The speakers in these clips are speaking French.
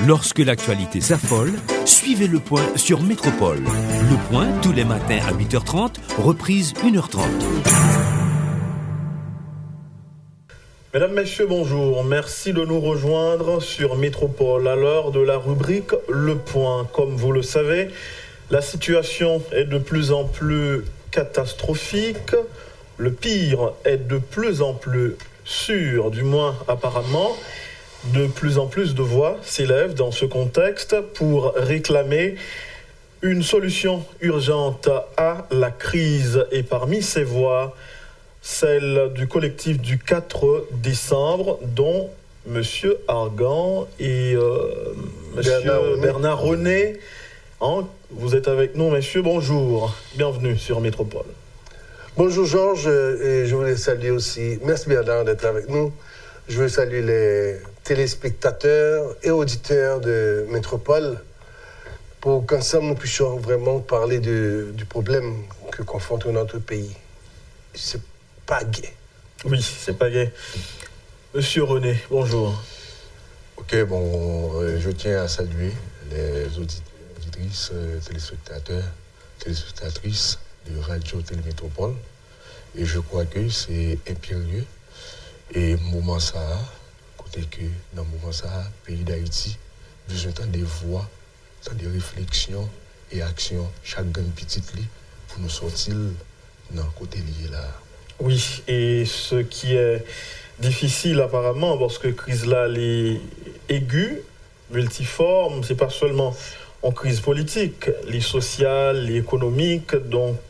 Lorsque l'actualité s'affole, suivez Le Point sur Métropole. Le Point, tous les matins à 8h30, reprise 1h30. Mesdames, Messieurs, bonjour. Merci de nous rejoindre sur Métropole à l'heure de la rubrique Le Point. Comme vous le savez, la situation est de plus en plus catastrophique. Le pire est de plus en plus sûr, du moins apparemment. De plus en plus de voix s'élèvent dans ce contexte pour réclamer une solution urgente à la crise. Et parmi ces voix, celle du collectif du 4 décembre, dont M. Argan et M. Bernard René. Vous êtes avec nous, messieurs. Bonjour. Bienvenue sur Métropole. Bonjour Georges, et je voulais saluer aussi, merci Bernard d'être avec nous. Je veux saluer les téléspectateurs et auditeurs de Métropole pour qu'ensemble nous puissions vraiment parler du problème que confronte notre pays. C'est pas gai. Oui, c'est pas gai. Monsieur René, bonjour. Ok, je tiens à saluer les auditrices, téléspectatrices de Radio Télémétropole. Et je crois que c'est impérieux. Et moment ça, côté que dans le moment ça, pays d'Haïti, besoin des voix, des réflexions et actions, chaque grande petite lit, pour nous sortir dans le côté lié là. Oui, et ce qui est difficile apparemment, parce que crise là est aiguë, multiforme, c'est pas seulement en crise politique, les sociales, les économiques, donc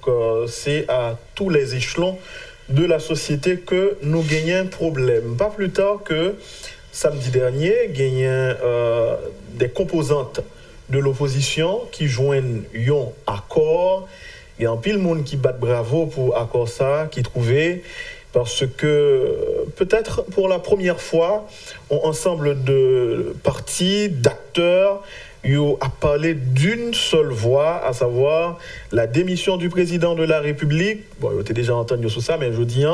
c'est à tous les échelons de la société que nous gagnons un problème. Pas plus tard que samedi dernier, gagnons des composantes de l'opposition qui joignent un accord. Il y a un pile monde qui bat bravo pour accord ça, qui trouvait, parce que peut-être pour la première fois, un ensemble de partis, d'acteurs, a parlé d'une seule voix, à savoir la démission du président de la République. Bon, vous avez déjà entendu sur ça, mais je dis,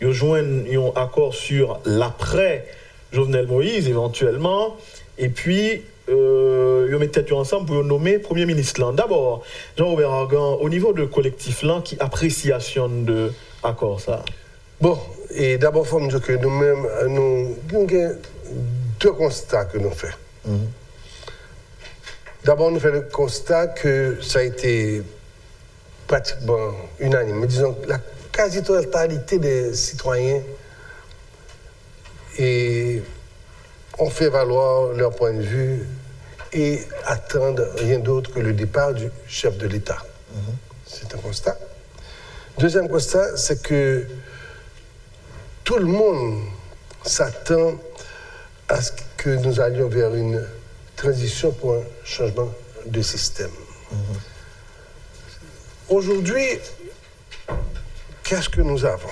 ils ont joint un accord sur l'après Jovenel Moïse, éventuellement, et puis ils mettent tête ensemble pour nommer Premier ministre. Là. D'abord, Jean-Robert Argan, au niveau de collectif là, qui appréciation de l'accord ça? Bon, et d'abord, il faut me dire que nous-mêmes, nous avons deux constats que nous faisons. D'abord, nous faisons le constat que ça a été pratiquement unanime. Mais disons la quasi-totalité des citoyens ont fait valoir leur point de vue et attendent rien d'autre que le départ du chef de l'État. C'est un constat. Deuxième constat, c'est que tout le monde s'attend à ce que nous allions vers une transition pour un changement de système. Aujourd'hui, qu'est-ce que nous avons?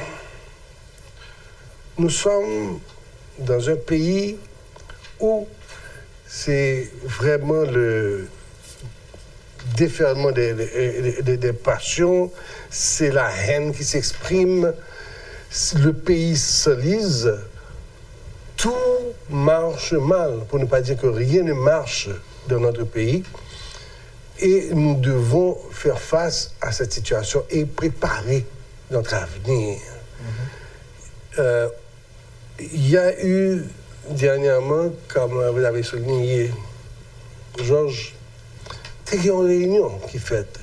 Nous sommes dans un pays où c'est vraiment le déferlement des passions, c'est la haine qui s'exprime, le pays s'enlise. Tout marche mal, pour ne pas dire que rien ne marche dans notre pays. Et nous devons faire face à cette situation et préparer notre avenir. Il y a eu dernièrement, comme vous l'avez souligné, Georges, une réunion qui est faite.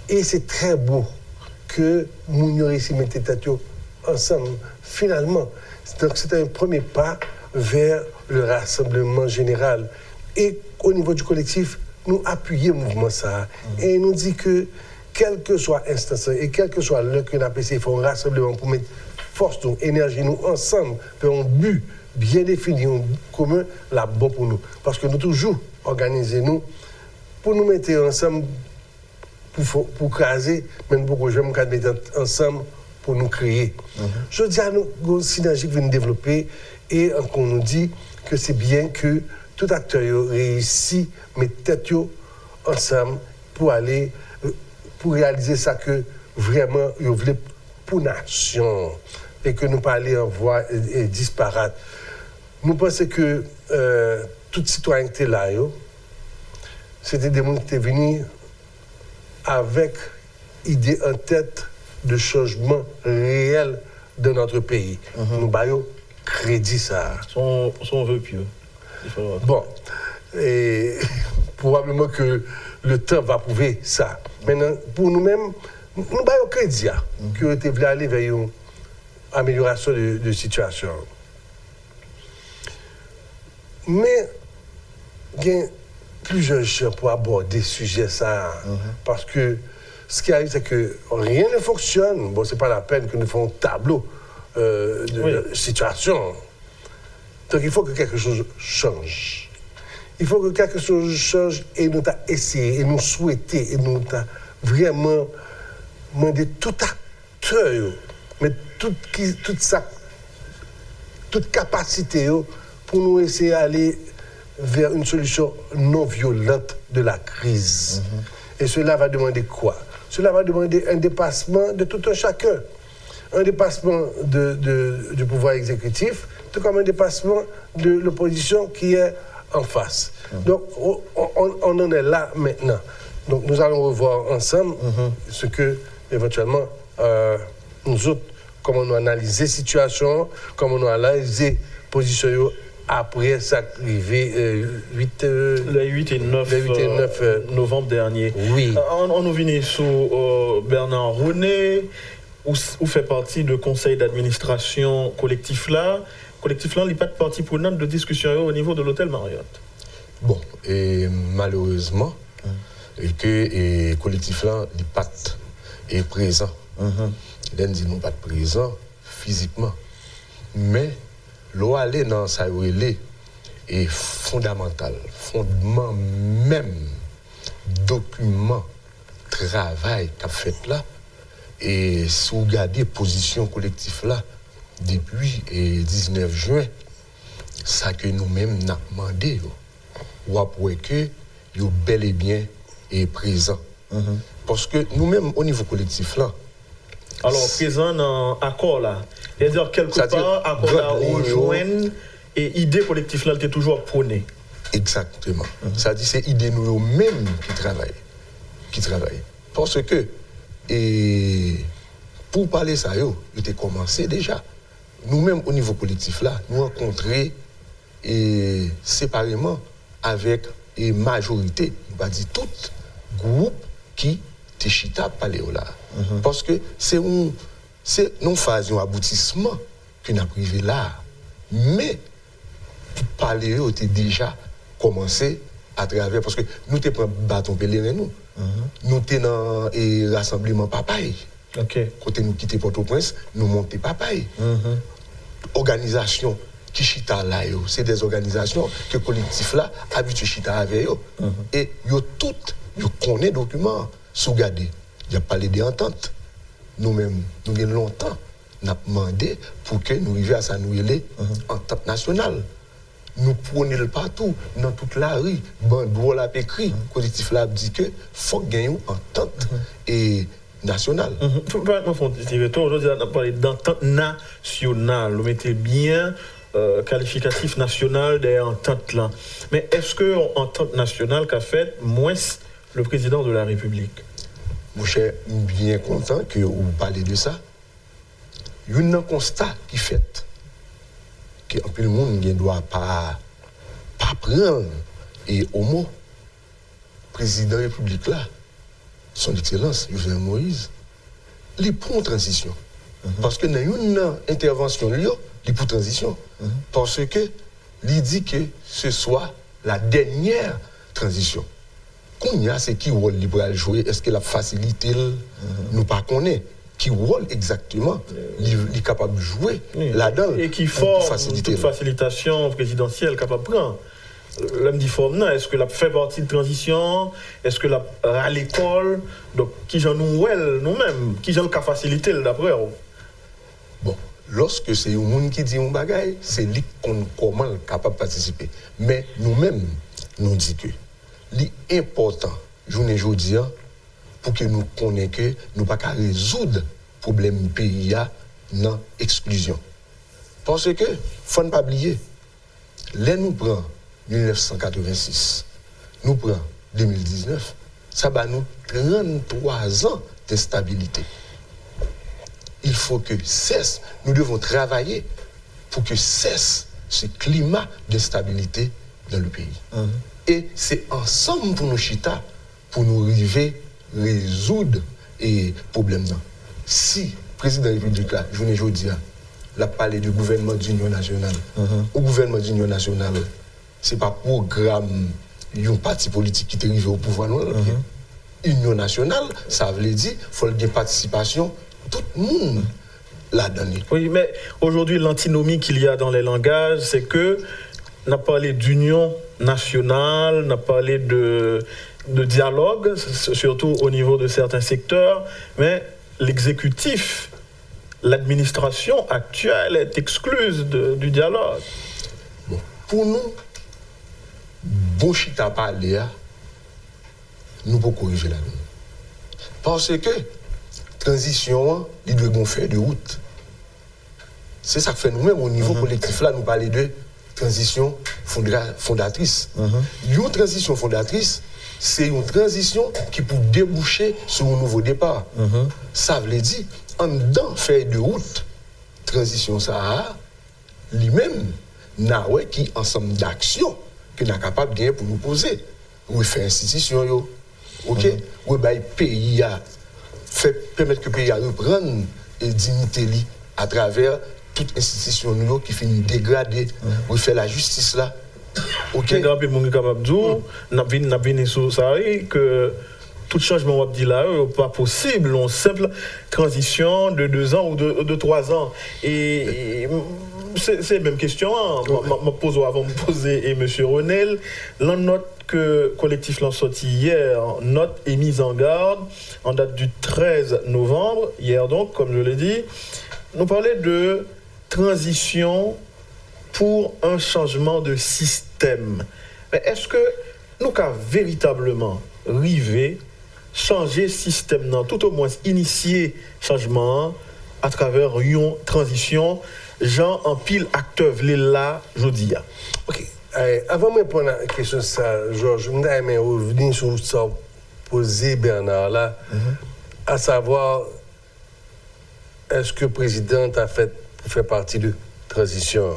Et c'est très beau que nous réussissions à mettre tête ensemble. Finalement, c'est un premier pas vers le rassemblement général. Et au niveau du collectif, nous appuyons le mouvement ça. Et nous dit que, quelle que soit l'instance et quel que soit l'heure que nous appelons, il faut un rassemblement pour mettre force, nous, énergie, nous, ensemble, pour un but bien défini, un commun, là, bon pour nous. Parce que nous toujours organisons nous pour nous mettre ensemble, pour craser, mais beaucoup de gens qui mettre ensemble pour nous créer. Je dis à nous, une synergie qui vient développer. Et on nous dit que c'est bien que tout acteur réussit, met tête ensemble pour aller, pour réaliser ça que vraiment, ils voulaient pour nation. Et que nous pas aller en voie disparate. Nous pensons que tout citoyen qui était là, c'était des gens qui étaient venus avec idée en tête de changement réel de notre pays. Nous avons crédit ça. Son vœu pieux. Bon, et probablement que le temps va prouver ça. Maintenant, pour nous-mêmes, nous avons crédit qui ont été aller vers une amélioration de situation. Mais il y a plusieurs gens pour aborder ce sujet ça. Parce que ce qui arrive, c'est que rien ne fonctionne. Bon, c'est pas la peine que nous fassions un tableau de situation. Donc il faut que quelque chose change. Il faut que quelque chose change et nous avons essayé, et nous souhaitons, et nous avons vraiment demandé tout acteur, mais toute capacité pour nous essayer d'aller vers une solution non violente de la crise. Et cela va demander quoi? Cela va demander un dépassement de tout un chacun. Un dépassement du pouvoir exécutif, tout comme un dépassement de l'opposition qui est en face. Donc, on en est là maintenant. Donc, nous allons revoir ensemble ce que, éventuellement, nous autres, comment nous analyser la situation, comment nous analyser la position après ça arrivé le 8 et 9 novembre dernier. Oui. On nous vient sous Bernard René, où fait partie du conseil d'administration collectif là. Collectif là, il n'est pas de partie prenante de discussion au niveau de l'hôtel Marriott. Bon, et malheureusement, le collectif là, il n'est pas présent. L'un dit non pas présent physiquement. Mais l'eau aller dans sa relais est fondamental. Fondement même, document, travail qu'a fait là. Et si vous regardez la position collective là, depuis le 19 juin, ça que nous-mêmes nous avons demandé, ou après que vous bel et bien est présent. Parce que nous-mêmes, au niveau collectif là, alors, présent dans l'accord là, c'est-à-dire quelque part, accord là rejoindre et idée collective là, était toujours prônée. Exactement. C'est-à-dire c'est l'idée nous-mêmes qui travaillent. Parce que, et pour parler ça, il était commencé déjà. Nous-mêmes, au niveau collectif là, nous rencontrons séparément avec une majorité, on va dire tout groupe qui te chita parler là. Parce que c'est une phase, un aboutissement que nous avons privé là. Mais pour parler, on a déjà commencé à travers, parce que nous te prenons bâton pèlerin nous. Nous sommes dans le rassemblement papaye. Quand nous quittons Port-au-Prince, nous montons papaye. Organisation qui chita là, c'est des organisations que le collectif là habitué chita avec eux. Et yo toutes, yo connaissent documents sous gardé. Il y a parlé d'entente. Nous-mêmes, nous avons longtemps demandé pour que nous arrivions à sa nouvelle entente nationale. Nous prenons le partout, dans toute la rue, bandou l'a écrit, collectif là dit que faut gagner une entente et nationale. Aujourd'hui, on a parlé d'entente nationale. Vous mettez bien qualificatif national des ententes là. Mais est-ce que entente nationale qu'a fait moins le président de la République? Mon cher, bien content que vous parlez de ça. Il y a un constat qui fait que un peu le monde ne doit pas prendre et au mot président de la République là, son excellence Jovenel Moïse, il pour une transition. Parce que dans une intervention il est pour transition. Parce que il dit que ce soit la dernière transition. Qu'on y a, c'est qui rôle libéral jouer? Est-ce que la facilité, nous pas connaît? Qui rôle exactement il est capable de jouer là-dedans? Et qui forme toute facilitation présidentielle capable de prendre. L'homme dit forme, est-ce que la fait partie de transition? Est-ce que la à l'école? Donc, qui j'en nous-mêmes? Qui j'en a facilité d'après? Bon, lorsque c'est un monde qui dit un bagaille, c'est lui qu'on comment capable de participer. Mais nous-mêmes, nous disons que l'important, journée aujourd'hui, pour que nous connaissions que nous ne pouvons pas résoudre le problème du pays dans l'exclusion. Parce que, il ne faut pas oublier, là nous prenons 1986. Nous prenons 2019, ça va nous 33 ans d'instabilité. Il faut que cesse, nous devons travailler pour que cesse ce climat d'instabilité dans le pays. Et c'est ensemble pour nous chita, pour nous arriver résoudre les problèmes. Si le président de la République, là, je ne dis pas, l'a parlé du gouvernement d'union nationale, au gouvernement d'union nationale, ce n'est pas programme d'un parti politique qui est arrivé au pouvoir. Union nationale, ça veut dire qu'il faut une participation tout le monde là-dedans. Oui, mais aujourd'hui, l'antinomie qu'il y a dans les langages, c'est que on a parlé d'union nationale, on a parlé de dialogue, surtout au niveau de certains secteurs, mais l'exécutif, l'administration actuelle est excluse du dialogue. Bon, pour nous, bon chita parler, nous pouvons corriger là-dedans. Parce que transition, il doit faire de route. C'est ça que fait nous-mêmes au niveau collectif là, nous parler de transition fondatrice. Une transition fondatrice, c'est une transition qui peut déboucher sur un nouveau départ. Ça veut dire, en dedans faire de route, transition ça, lui-même, n'a qui ensemble d'actions que nous sommes capables de gagner pour nous poser. Oui, faire institution, yo. OK? Oui, bah, pays a permettre que le pays reprenne et dignité à travers toute institution qui finit dégradée. Oui, faire la justice là. OK? Mais grand monde capable de dire, n'a vinn sur ça que tout changement dit là n'est pas possible, une simple transition de 2 ans ou de 3 ans. Et c'est la même question, je pose avant de poser et M. Ronel. La note que le collectif l'a sorti hier, note est mise en garde, en date du 13 novembre, hier donc, comme je l'ai dit, nous parlait de transition pour un changement de système. Mais est-ce que nous avons véritablement arrivé changer le système, tout au moins initier changement à travers une transition, Jean en pile acteur là, je dis. Ok. Avant de répondre à la question, ça, Georges, je voudrais revenir sur ce que posé Bernard là, à savoir, est-ce que le président a fait partie de transition?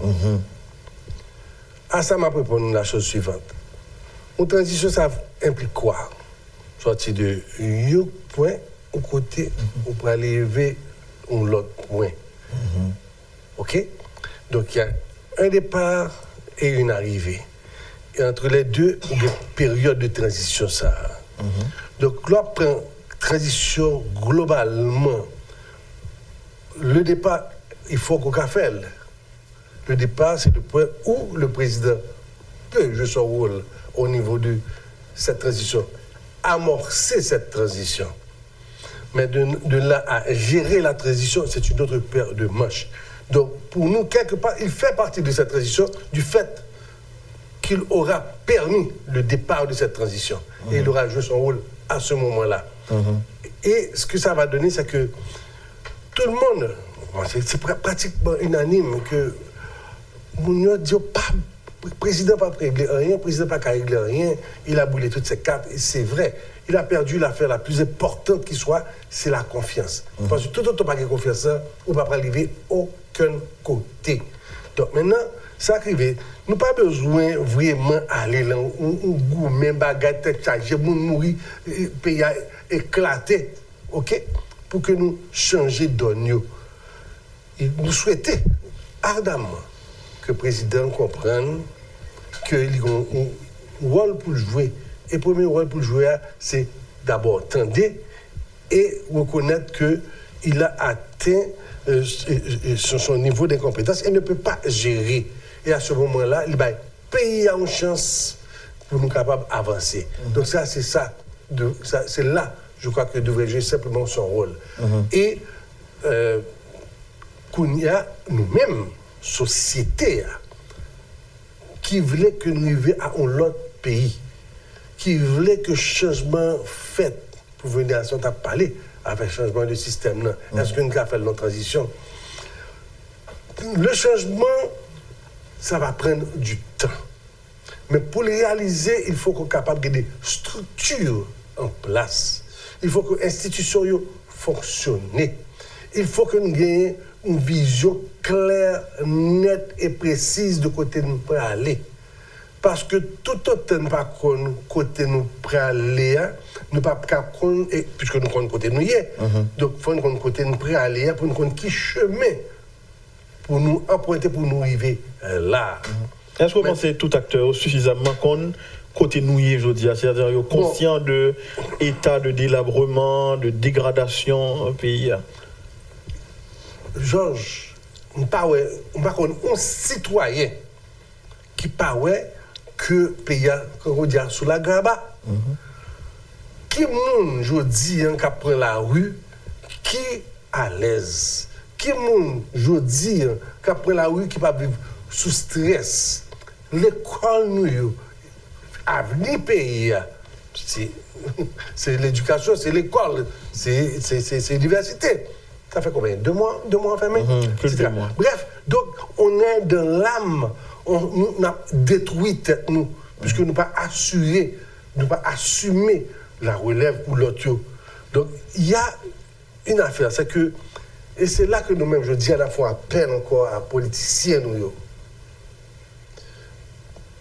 À ça, m'a répondu la chose suivante. Une transition, ça implique quoi? Sortir de un point au côté, on peut aller vers un autre point. OK? Donc, il y a un départ et une arrivée. Et entre les deux, il y a une période de transition. Ça. Donc, là, on prend transition globalement. Le départ, il faut qu'on fasse. Le départ, c'est le point où le président peut jouer son rôle au niveau de cette transition. Amorcer cette transition. Mais de là à gérer la transition, c'est une autre paire de manches. Donc, pour nous, quelque part, il fait partie de cette transition du fait qu'il aura permis le départ de cette transition. Et il aura joué son rôle à ce moment-là. Et ce que ça va donner, c'est que tout le monde, c'est pratiquement unanime que Mounio dit pas, le président n'a pas réglé rien, le président n'a pas réglé rien, il a brûlé toutes ses cartes, et c'est vrai. Il a perdu l'affaire la plus importante qui soit, c'est la confiance. Parce que tout autant pas de confiance, on ne va pas arriver aucun côté. Donc maintenant, ça arrive, nous n'avons pas besoin vraiment d'aller là, où gourmet, bagarre, tête chargée, mourir, pays éclaté, ok? Pour que nous changions de donne. Nous souhaitons ardemment que le président comprenne qu'il y a un rôle pour jouer. Et le premier rôle pour jouer, c'est d'abord tendre et reconnaître qu'il a atteint son niveau d'incompétence et ne peut pas gérer. Et à ce moment-là, le pays a une chance pour nous capables d'avancer. Donc ça, c'est ça. C'est là, je crois, que devrait jouer simplement son rôle. Et qu'on y a nous-mêmes, société, qui voulait que nous vivions à un autre pays, qui voulait que le changement fait pour venir à son temps parler avec changement de système. Est-ce que nous avons fait la transition? Le changement, ça va prendre du temps. Mais pour le réaliser, il faut qu'on soit capable de des structures en place. Il faut que l'institution fonctionne. Il faut que nous ayons une vision claire, nette et précise de côté nous pour aller. Parce que tout autant nous pas côté nous pour aller, nous pas puisque nous connaissons côté nous y est. Donc il faut nous connaître côté nous pour aller pour nous connaître qui chemin pour nous emprunter pour nous arriver là. Est-ce que vous pensez que tout acteur suffisamment côté nouillé, je dis, c'est-à-dire conscient de l'état de délabrement, de dégradation au pays? Georges, on parle un citoyen qui parle que le pays est sous la graba. Qui moun, je dis, qui prend la rue, qui à l'aise. Qui moun, je dis, qui prend la rue, qui va vivre sous stress. L'école, nous, avenir pays, c'est l'éducation, c'est l'école, c'est l'université. Ça fait combien? 2 mois? 2 mois enfermés? Bref, donc on est dans l'âme, on a détruit tête nous, puisque nous pas assuré, nous pas assumer la relève ou l'autre. Donc il y a une affaire, c'est que, et c'est là que nous-mêmes, je dis à la fois appel encore à politiciens, nous,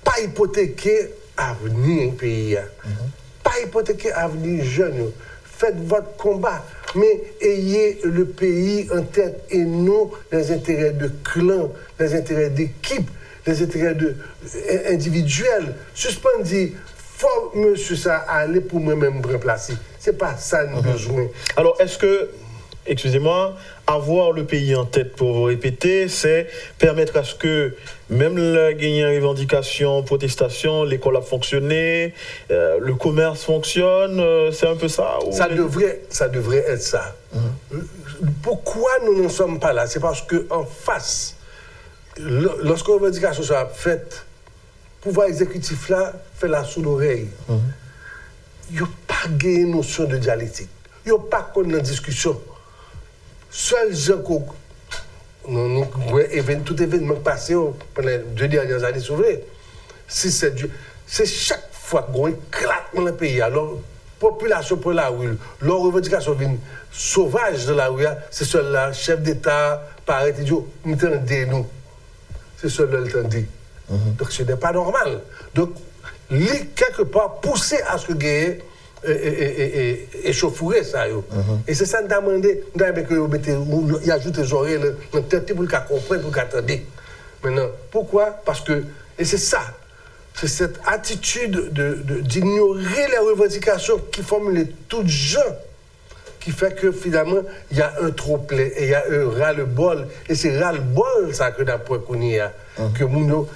pas hypothéquer l'avenir du pays, pas hypothéquer l'avenir jeune. Faites votre combat, mais ayez le pays en tête et non les intérêts de clan, les intérêts d'équipe, les intérêts individuels. Suspendez, faut monsieur ça aller pour moi-même remplacer. C'est pas ça nous besoin. Alors, est-ce que, excusez-moi, avoir le pays en tête, pour vous répéter, c'est permettre à ce que, même la gagner revendication, protestation, l'école a fonctionné, le commerce fonctionne, c'est un peu ça? Ça devrait être ça. Pourquoi nous ne sommes pas là? C'est parce qu'en face, lorsque la revendication sera faite, le pouvoir exécutif là fait la sous l'oreille. Il n'y a pas de notion de dialectique. Il n'y a pas de discussion. Seuls gens tout événement passé pendant les 2 dernières années, c'est chaque fois qu'on éclate dans le pays. Alors, la population pour la rue, leur revendication vient sauvage de la rue, c'est seul là, chef d'État, paraît idiot, nous entendons. C'est seul là, l'entendez. Donc, ce n'est pas normal. Donc, quelque part, pousser à ce que gagne échauffouré ça. Et c'est ça que nous avons demandé. Nous avons demandé qu'il ajoute les oreilles dans le tête pour qu'on comprenne, pour qu'on attende. Maintenant, pourquoi? Parce que, et c'est ça, c'est cette attitude d'ignorer les revendications qui formulent toutes gens qui fait que finalement, il y a un trop-plein et il y a un ras-le-bol. Et c'est ras-le-bol, ça, que d'après qu'on y a. Que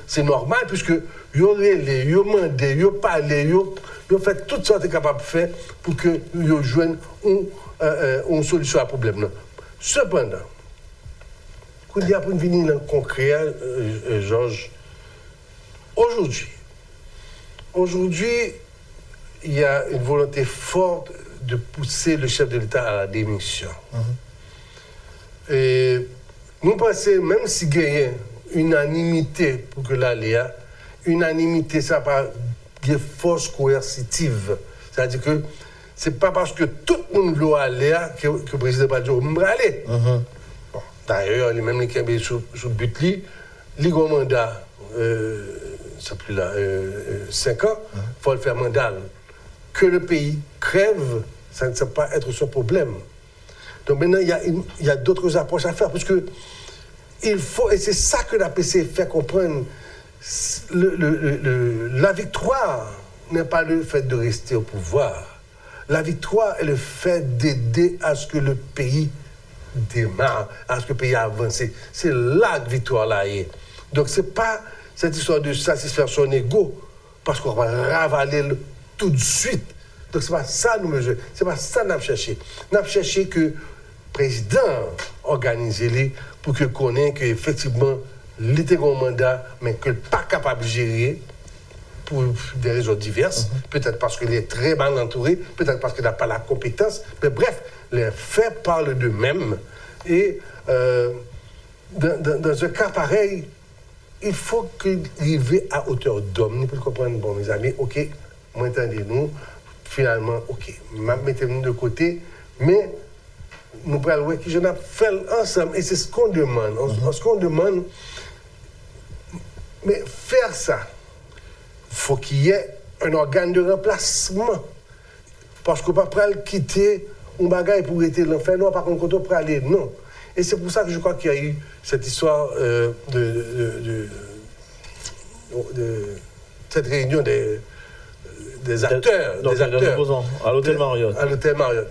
c'est normal, puisque ils ont relé, ils ont demandé, ils ont parlé, ils ont fait toutes sortes de capables de faire pour qu'ils joignent une solution à problème. Non. Cependant, quand il y a pour venir dans le concret, Georges, aujourd'hui, il y a une volonté forte de pousser le chef de l'État à la démission. Et nous pensons, même si il y a unanimité pour que l'aléa, unanimité, ça pas de force coercitive. C'est-à-dire que ce n'est pas parce que tout le monde veut aller que le président va dire on va aller. Bon, d'ailleurs, les mêmes qui sont sous le but, les gros mandats, c'est plus là, 5 ans, il faut le faire mandat. Que le pays crève, ça ne sait pas être son problème. Donc maintenant, il y a d'autres approches à faire, parce que il faut, et c'est ça que la PC fait comprendre, la victoire n'est pas le fait de rester au pouvoir. La victoire est le fait d'aider à ce que le pays démarre, à ce que le pays avance. C'est là que la victoire là est. Donc ce n'est pas cette histoire de satisfaire son ego, parce qu'on va ravaler tout de suite. Donc ce n'est pas ça nous mesurons, ce n'est pas ça que nous avons cherché. Nous avons cherché que le président organise les pour que connaisse qu'effectivement, il était un mandat, mais qu'il n'est pas capable de gérer pour des raisons diverses. Peut-être parce qu'il est très mal entouré, peut-être parce qu'il n'a pas la compétence. Mais bref, les faits parlent d'eux-mêmes. Et dans un cas pareil, il faut que arriver à hauteur d'homme. Nous pouvons comprendre, bon, mes amis, ok, m'entendez-nous, finalement, ok, mettez-nous de côté, mais nous pouvons voir que je n'ai fait ensemble, et c'est ce qu'on demande. Ce qu'on demande, mais faire ça, il faut qu'il y ait un organe de remplacement. Parce qu'on ne peut pas quitter un bagage pour être l'enfer, non, par contre, on peut aller, non. Et c'est pour ça que je crois qu'il y a eu cette histoire de cette réunion des acteurs. Des opposants, à l'hôtel Marriott. À l'hôtel Marriott.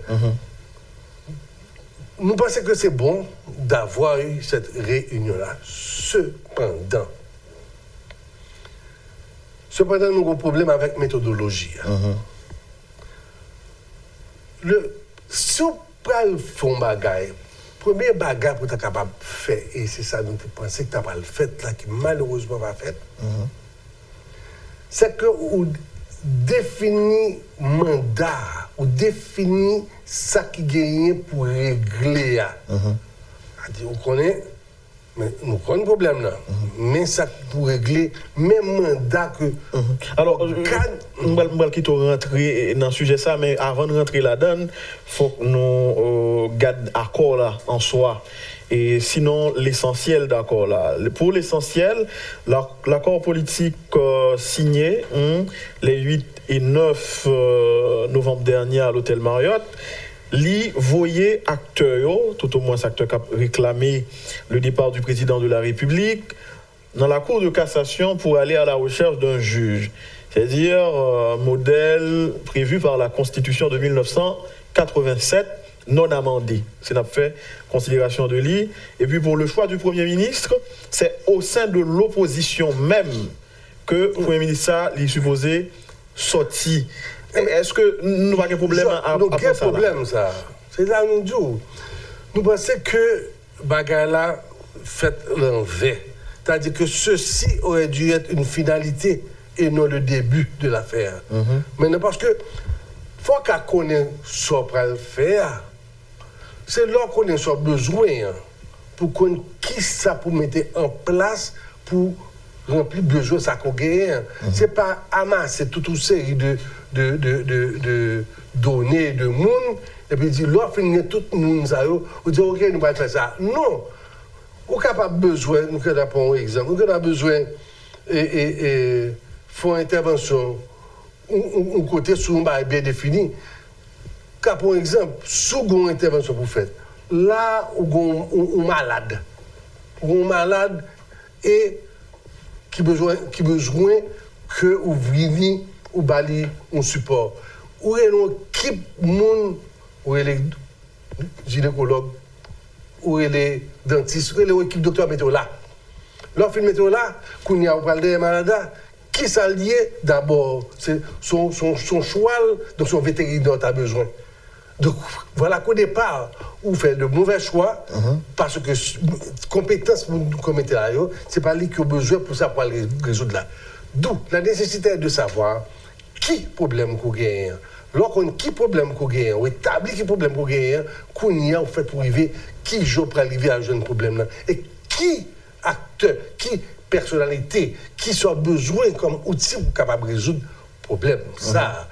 Nous pensons que c'est bon d'avoir eu cette réunion-là. Cependant, nous avons un problème avec la méthodologie. Si on peut faire un bagage, premier bagage pour être capable de faire, et c'est ça nous pensons que tu n'as pas le fait, là, qui malheureusement pas fait, c'est que on définit mandat, on définit ça qui gagne pour régler. On connaît, mais nous avons un problème là. Mais ça pour régler, même mandat que. Alors, nous allons quitter rentrer dans le sujet ça, mais avant de rentrer là-dedans, il faut que nous gardions accord là en soi. Et sinon, l'essentiel d'accord là. Pour l'essentiel, l'accord politique signé les 8 et 9 novembre dernier à l'hôtel Marriott, voyait acteurs, tout au moins acteurs qui ont réclamé le départ du président de la République dans la cour de cassation pour aller à la recherche d'un juge. C'est-à-dire modèle prévu par la Constitution de 1987, non amendé. C'est n'a fait considération de lui. Et puis pour le choix du Premier ministre, c'est au sein de l'opposition même que le Premier ministre est supposé sortir. Est-ce que nous avons un problème à ça? Problème, ça. C'est là nous disons. Nous pensons que Bagala fait l'envers. C'est-à-dire que ceci aurait dû être une finalité et non le début de l'affaire. Maintenant, parce que faut qu'on connaisse ce qu'on va faire. C'est là qu'on a son besoin pour qu'on qui ça pour mettre en place pour remplir besoin ça qu'on gagne. C'est pas amasser toute une série de données de monde et puis dire là finir tout le monde ça ou dire OK nous va faire ça. Non. On a pas besoin nous avons pour un exemple. On a besoin et faire intervention un côté sur un bail bien défini. Car par exemple, sous une intervention pour faire, là où on malade et qui besoin que vous veniez ou bali un support. Où est l'équipe monde, où est les gynécologues, où est les dentistes, où est l'équipe docteur météo là. L'offre météo là, qu'on y a parlé des malades. Qui s'allie d'abord, c'est son cheval, donc son vétérinaire a besoin. Donc voilà qu'au départ, on fait de mauvais choix, parce que compétence pour nous commettre là, c'est pas lui qui a besoin pour ça pour résoudre là. D'où la nécessité de savoir qui problème qu'on gagne. Lorsqu'on qui problème qu'on gagne, on établit qui problème qu'on gagne, qu'on y a en fait pour arriver, qui joue pour arriver à un problème là, et qui acteur, qui personnalité, qui soit besoin comme outil pour capable de résoudre le problème. Ça.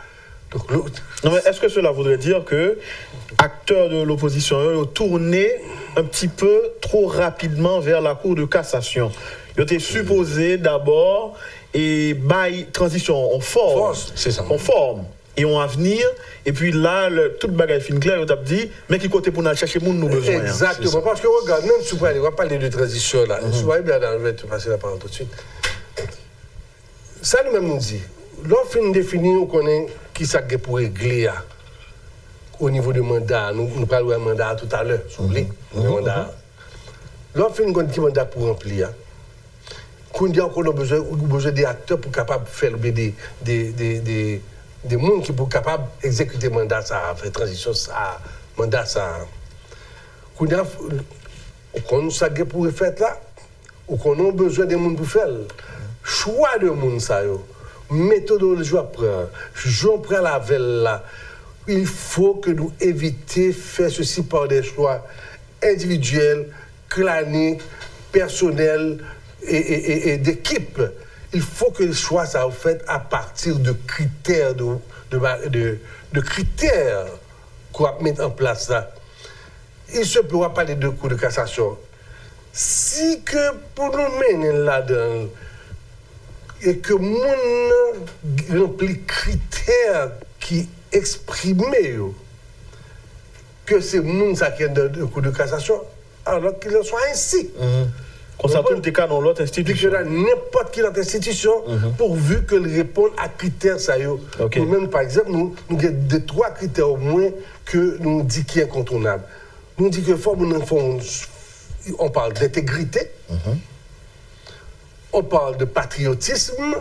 Donc, non, mais est-ce que cela voudrait dire que acteurs de l'opposition ont tourné un petit peu trop rapidement vers la cour de cassation? Ils étaient supposés d'abord et by transition en forme, en forme et en avenir, et puis là toute bagage fin clair, ils ont dit mais qui côté pour nous chercher monde nous besoin. Exactement, parce que regarde, même si on va parler de transition là, je vais te passer la parole tout de suite. Ça nous-mêmes nous dit, lorsque nous définissons, on connaît qui ça pour régler au niveau du mandat. Nous parlons d'un mandat tout à l'heure, souvenez, mandat. Lorsque nous connaissons mandat pour remplir, qu'on dit qu'on a besoin des acteurs pour capables de faire des gens qui sont capables d'exécuter le mandat, ça, faire transition, ça, mandat, ça. Qu'on a ça pour faire là, ou qu'on a besoin de gens pour faire. Choix de gens, ça, méthodologie à prendre, j'en prends la velle là. Il faut que nous évitions de faire ceci par des choix individuels, claniques, personnels, et d'équipe. Il faut que le choix soit fait à partir de critères, de critères qu'on va mettre en place là. Il se peut parler de cours de cassation. Si que pour nous mener là-dedans, et que mon remplit critères qui expriment que c'est mon ça qui est de cours de cassation, alors qu'il en soit ainsi. Comme ça, tout le cas dans l'autre institution. N'importe quelle autre institution, pourvu qu'elle réponde à critères ça. Nous-mêmes, par exemple, nous avons 2-3 critères au moins que nous disons qui est incontournable. Nous disons que on parle d'intégrité, on parle de patriotisme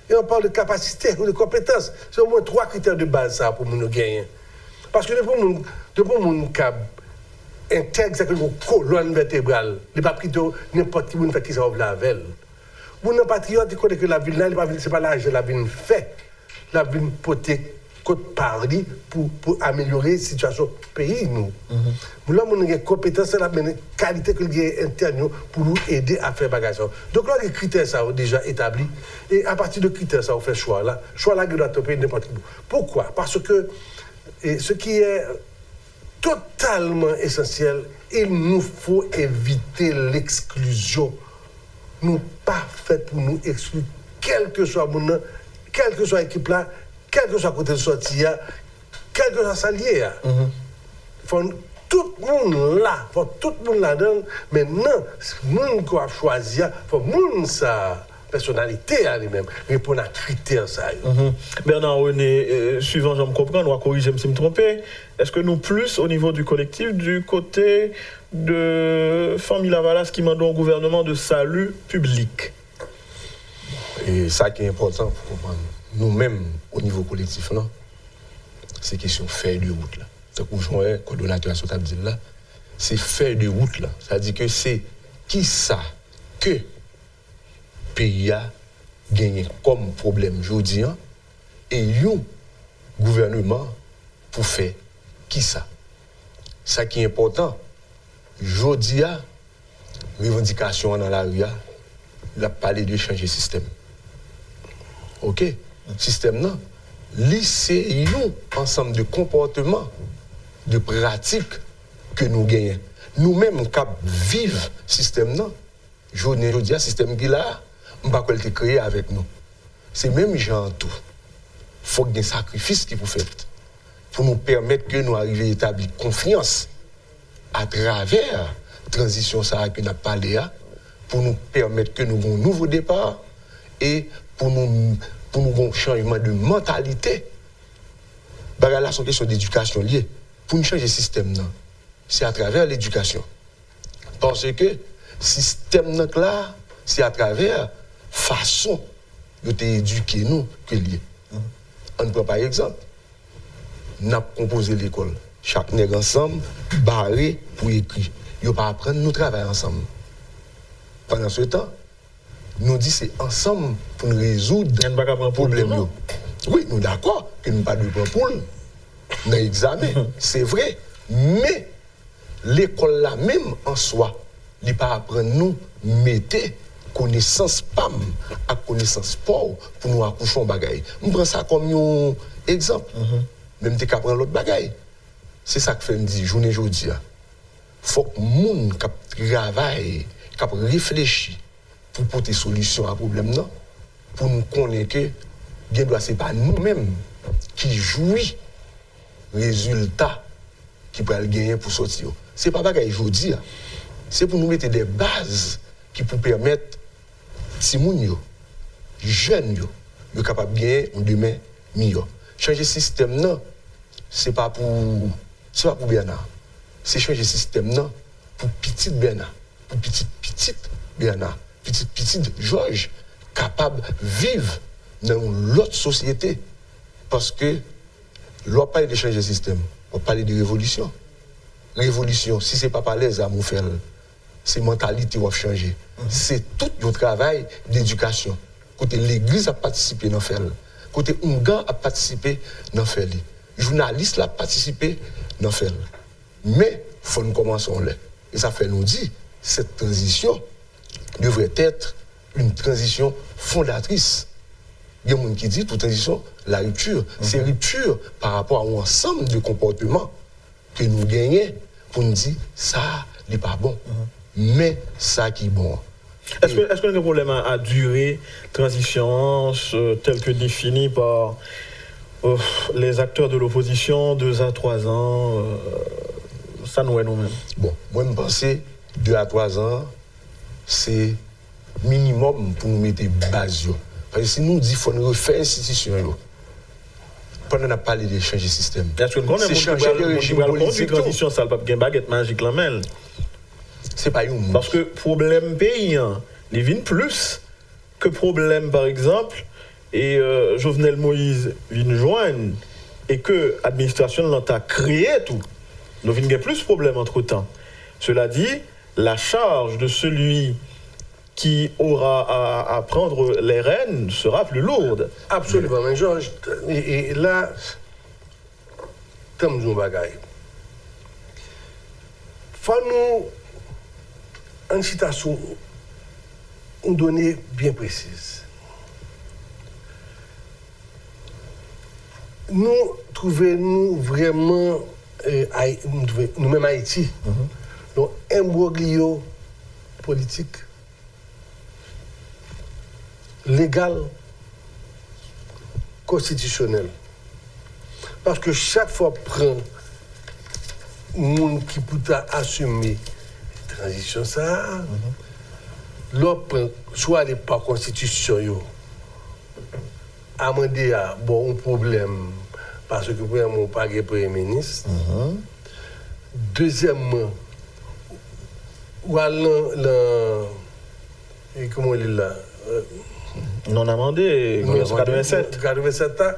et on parle de capacité ou de compétence. C'est au moins 3 critères de base ça pour nous gagner. Parce que depuis mon cap intègre cette colonne vertébrale, il n'est pas pris de n'importe qui fait qui ça ouvre la velle. Pour un patriote, il connaît que la ville, ce n'est pas l'argent la ville fait. La ville poté côte Paris pour améliorer la situation du pays. Nous là, on a des compétences, la qualité que nous interne pour nous aider à faire bagage. Donc là, les critères sont déjà établis. Et à partir de critères, ça, on fait choix là. Choix là, il doit topper n'importe qui. Pourquoi? Parce que ce qui est totalement essentiel, il nous faut éviter l'exclusion. Nous pas fait pour nous exclure, quel que soit mon nom, quelle que soit l'équipe là, quel que soit côté de sortie, quel que soit salier. Faut tout le monde là, faut tout le monde là-dedans. Maintenant, le monde qu'on a choisi, faut le monde ça. Personnalité à lui-même, répondre à critères ça. Bernard René, suivant, je me comprends, on va corriger si je me trompe. Est-ce que nous plus au niveau du collectif, du côté de Famille Lavalas qui demande au gouvernement de salut public? Et ça qui est important pour comprendre, nous-mêmes au niveau collectif, non, c'est question faire de route là. C'est pour le coordonnateur à dit là, c'est faire de route là. C'est-à-dire que c'est qui ça que pays a gagné comme problème aujourd'hui et un gouvernement pour faire qui ça. Ça qui est important, aujourd'hui, revendication dans la rue, il a parlé de changer le système. OK? Le système, non. C'est un ensemble de comportements, de pratiques que nous gagnons. Nous-mêmes, qui vivons le système, non. Aujourd'hui, le système qui est là, on ne peut pas le créer avec nous. C'est même genre tout. Il faut qu'il y ait un sacrifice qui vous fait pour nous permettre que nous arrivions à établir confiance à travers la transition que nous avons parlé, pour nous permettre que nous ayons un nouveau départ et pour nous un changement de mentalité. Là, c'est une question d'éducation liée. Pour nous changer le système, c'est à travers l'éducation. Parce que le système là, c'est à travers façon de t'éduquer nous que lié. On prend par exemple, nous avons composé l'école. Chaque nègre ensemble, barré pour écrire. Ils ne pas apprendre, nous travaillons ensemble. Pendant ce temps, nous disons c'est ensemble pour nous résoudre les problèmes. Oui, nous sommes d'accord que nous ne pas de pour dans l'examen. C'est vrai. Mais l'école là même en soi, il ne pas apprendre nous mettre connaissance PAM à connaissance sport pour nous accoucher en bagaille. On prend ça comme un exemple. Même si on prend l'autre bagaille. C'est ça que fait me dire, journée aujourd'hui. Il faut que les gens qui travaillent, qui réfléchissent pour porter solution à ce problème, pour nous connaître que ce n'est pas nous-mêmes qui jouissent résultats qui peuvent gagner pour sortir. Ce n'est pas bagaille aujourd'hui. C'est pour nous mettre des bases qui peuvent permettre si les jeunes sont capables de gagner un demain meilleur. Changer le système, ce n'est pas pour Bernard. C'est changer le système pour petit Bernard, pour petit Bernard, petit Georges, capable de vivre dans l'autre société. Parce que l'on parle de changer le système, on parle de révolution. Révolution, si ce n'est pas par les armes, faire. C'est la mentalité qui va changer. C'est tout le travail d'éducation. Côté l'église a participé dans faire. Côté Ungan a participé dans faire. Journaliste a participé dans faire. Mais il faut nous commencer là. Et ça fait nous dire cette transition devrait être une transition fondatrice. Il y a des gens qui disent toute transition, la rupture. C'est rupture par rapport à un ensemble de comportements que nous gagnons pour nous dire ça n'est pas bon, mais ça qui est bon. Est-ce que le problème a duré transition telle que définie par les acteurs de l'opposition, 2 à 3 ans, ça nous est nous-mêmes? Bon, moi je pense 2 à 3 ans, c'est minimum pour nous mettre base. Parce que si nous disons qu'il faut nous refaire l'institution, pendant qu'on a parlé de changer le système. Est-ce que nous changer le régime politique. La transition, ça ne va pas une baguette magique là même. C'est pas une. Parce que problème paysan, il vient plus que problème, par exemple, et Jovenel Moïse vient joindre, et que l'administration l'a créé tout. Nous avons plus de problèmes entre-temps. Cela dit, la charge de celui qui aura à prendre les rênes sera plus lourde. Absolument, mais Georges, et là, comme nous bagaille, faut nous une citation, une donnée bien précise. Nous trouvons vraiment, nous-mêmes Haïti, donc imbroglio politique, légal, constitutionnel. Parce que chaque fois prend monde qui peut assumer la transition, ça, l'autre soit les par constitution, amender à bon un problème, parce que premièrement, pas de premier ministre. Deuxièmement, ou comment il est là? Non amendé, 87. 87 ans,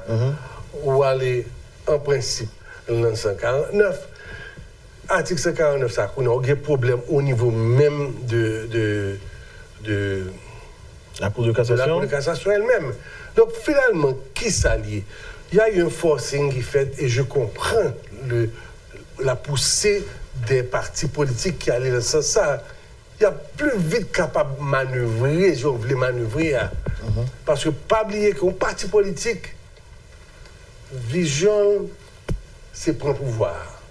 ou aller en principe dans 149. Article 149, ça, on a des problèmes au niveau même de la Cour de cassation. La Cour de cassation elle-même. Donc finalement, qui s'allie? Il y a eu un forcing qui fait, et je comprends la poussée des partis politiques qui allaient dans ce sens. Il y a plus vite capable de manœuvrer, si on voulait manœuvrer. Parce que pas oublier qu'un parti politique, vision, c'est prendre pouvoir.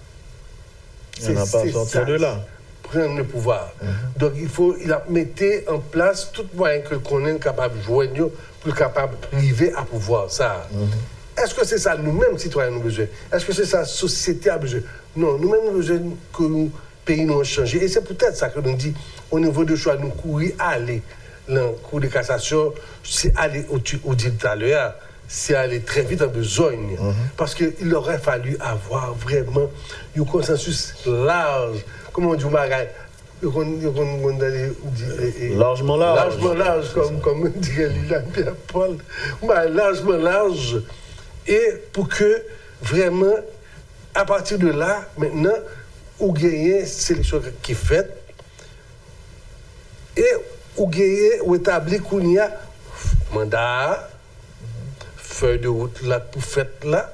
On n'a pas à sortir de là. Prendre le pouvoir. Donc il a mis en place tout moyen que qu'on est capable de joindre pour capable d'arriver à pouvoir. Ça. Est-ce que c'est ça nous-mêmes, citoyens, nous besoin? Est-ce que c'est ça la société a besoin? Non, nous-mêmes, nous besoin que nous pays nous ont changé. Et c'est peut-être ça que nous dit au niveau de choix, nous courir aller dans la Cour de cassation, c'est aller, au dit tout à l'heure, c'est aller très vite en besogne. Parce qu'il aurait fallu avoir vraiment un consensus large. Comment on dit, largement large. Largement large, comme dirait Lila Pierre-Paul. Largement large. Et pour que vraiment, à partir de là, maintenant, ou gagner sélection qui est faite, et ou gagner, ou établir qu'il y a mandat, feuille de route là pour faire là,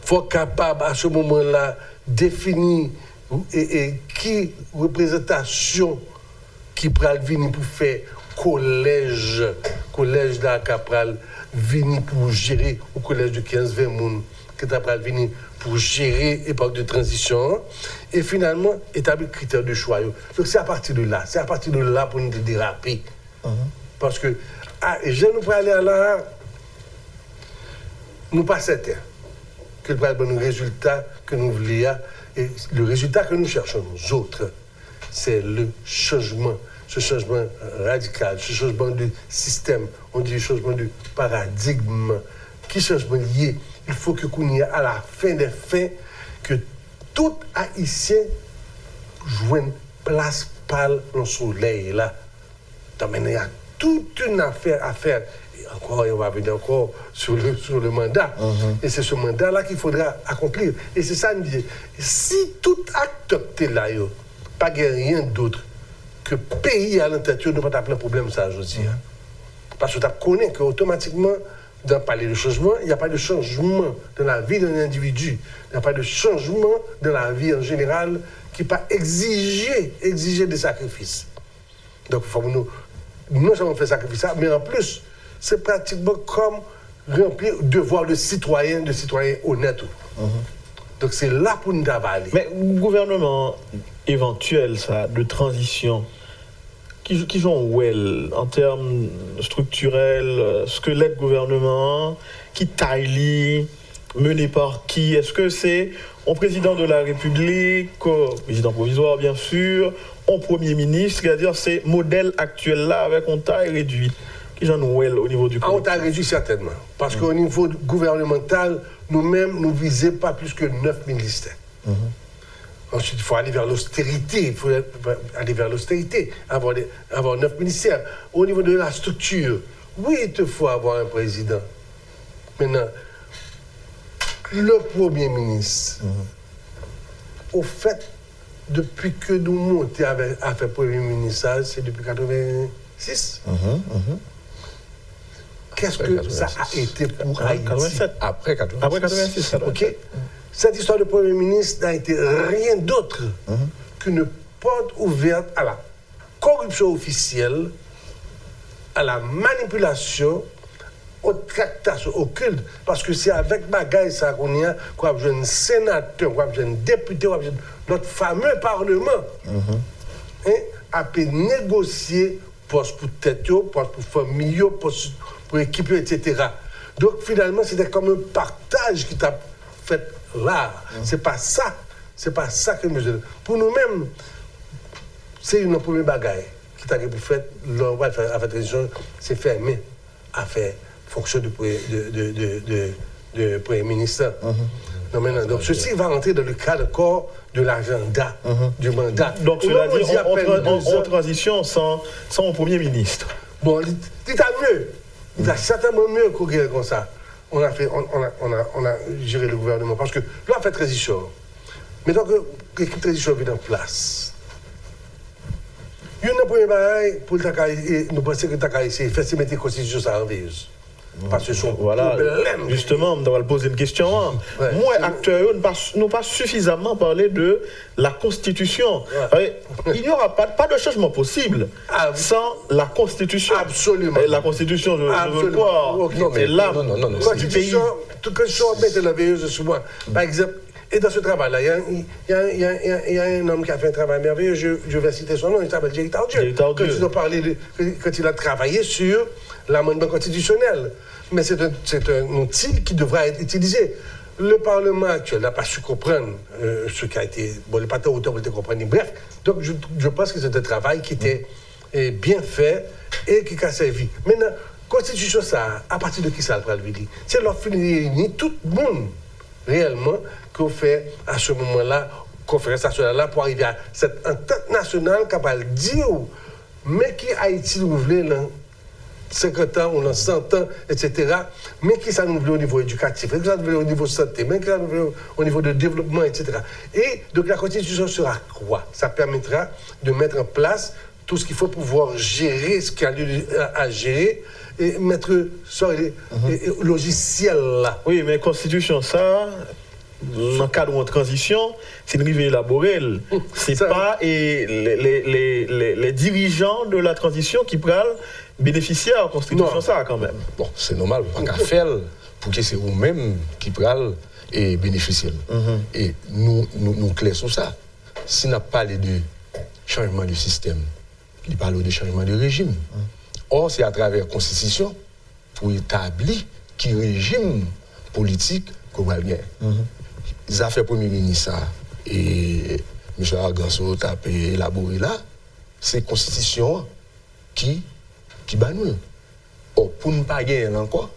faut capable à ce moment-là définir et qui représentation qui pral venir pour faire collège là qui pral venir pour gérer au collège de 15-20 moun qui pral venir pour gérer l'époque de transition et finalement établir critères de choix. Donc c'est à partir de là pour nous déraper. Parce que je nous peux aller à là, nous pas certains que le bon résultat que nous voulions et le résultat que nous cherchons nous autres, c'est le changement, ce changement radical, ce changement de système, on dit le changement de paradigme, qui changement lié. Il faut que qu'on y ait à la fin des fins que tout Haïtien joigne place pâle dans le soleil là. Donc maintenant il y a toute une affaire à faire. Et encore, on va venir encore sur le mandat. Et c'est ce mandat-là qu'il faudra accomplir. Et c'est ça, nous dit. Si tout acte est là, pas rien d'autre que pays à l'intérieur ne va pas plein problème, ça, je dis. Parce que tu connais qu'automatiquement, dans parler de changement, il n'y a pas de changement dans la vie d'un individu. Il n'y a pas de changement dans la vie en général qui pas exiger des sacrifices. Donc, il faut nous non seulement faire sacrifice, mais en plus, c'est pratiquement comme remplir le devoir de citoyen honnête. Donc, c'est là pour nous travailler. Mais le gouvernement éventuel, ça, de transition, qui joue well en termes structurels, squelette gouvernement, qui taille, mené par qui? Est-ce que c'est un président de la République, président provisoire bien sûr, un premier ministre, c'est-à-dire c'est modèle actuel là avec un taille réduit? Qui j'en well au niveau du collectif? On taille réduit certainement. Parce qu'au niveau gouvernemental, nous-mêmes, nous visons pas plus que 9 ministères. Ensuite, il faut aller vers l'austérité. Avoir 9 ministères. Au niveau de la structure, oui, il te faut avoir un président. Maintenant, le Premier ministre, au fait, depuis que nous montons à faire Premier ministre, c'est depuis 1986. Qu'est-ce que ça a été pour Haïti? 87. Après 86. Après 86. OK? Cette histoire de Premier ministre n'a été rien d'autre qu'une porte ouverte à la corruption officielle, à la manipulation, aux tractations, au culte. Parce que c'est avec bagaille ça qu'on a un sénateur, un député, notre fameux Parlement, a pu négocier poste pour tête, poste pour famille, poste pour équipe, etc. Donc finalement, c'était comme un partage qui t'a fait là. C'est pas ça que nous disons. Pour nous-mêmes, c'est une première bagaille qui t'a fait, à faire transition, c'est fermé à faire fonction de Premier ministre. Non, maintenant, donc ceci va entrer dans le cadre corps de l'agenda, du mandat. Donc cela dit, en transition sans un Premier ministre. Bon, il t'a mieux. Il a certainement mieux qu'au comme ça. On a géré le gouvernement. Parce que là, on a fait transition. Mais donc, l'équipe transition est en place. Il y a une première bagaille pour nous penser que tu as essayé de faire mettre la constitution en veilleuse. Parce que son problème. Justement, on va poser une question. Ouais, moi, acteurs, nous pas suffisamment parlé de la Constitution. Ouais. Il n'y aura pas de changement possible sans la Constitution. Absolument. Et la Constitution, je veux croire, c'est l'âme du pays. Tout que je mette la veilleuse sur moi. Par exemple, et dans ce travail-là, il y a un homme qui a fait un travail merveilleux, je vais citer son nom, il s'appelle Jerry Tardieu. Quand il a travaillé sur l'amendement constitutionnel. Mais c'est un outil qui devra être utilisé. Le Parlement actuel n'a pas su comprendre ce qui a été... Bon, il n'a pas tant autant pour le comprendre. Bref, donc je pense que c'est un travail qui était bien fait et qui a servi. Maintenant, Constitution, ça, à partir de qui ça va le dire? C'est leur réunir tout le monde, réellement, qu'on fait à ce moment-là, conférence nationale-là, pour arriver à cette entente nationale qui va le dire, mais qui Haïti nous voulait, là, 50 ans, on a 100 ans, etc. Mais qui ça nous voulait au niveau éducatif, qui ça nous voulait au niveau santé, mais qui ça nous voulait au niveau de développement, etc. Et donc la Constitution sera quoi? Ça permettra de mettre en place tout ce qu'il faut pour pouvoir gérer ce qu'il y a lieu à gérer et mettre le logiciel là. Oui, mais Constitution, ça, dans le cadre de transition, c'est une rive élaborée. C'est pas les dirigeants de la transition qui prennent bénéficier à la Constitution, ça quand même. Bon, c'est normal, pas qu'à faire pour que c'est vous-même qui prennent et bénéficier. Et nous clairs sur ça. Si on a parlé de changement de système, il parle de changement de régime. Or, c'est à travers la Constitution pour établir quel régime politique qu'on va gagner. Les affaires Premier ministre et M. Arganso a élaboré là, c'est la Constitution qui bat nous. Or, pour ne pas gagner encore,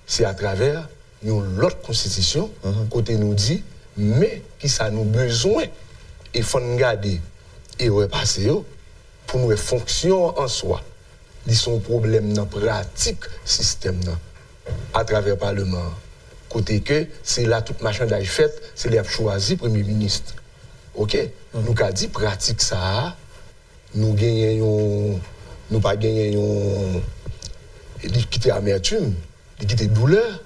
c'est à travers l'autre Constitution, côté nous dit, mais qui ça nous besoin, et il faut nous garder et repasser pour nous fonction en soi. Ils sont problème dans la pratique système à travers le Parlement. Côté que c'est là tout marchandage fait, c'est les choisi Premier ministre. OK? Nous avons dit pratique ça, nous gagnons, nous pas gagnons quitter amertume, quitter douleur.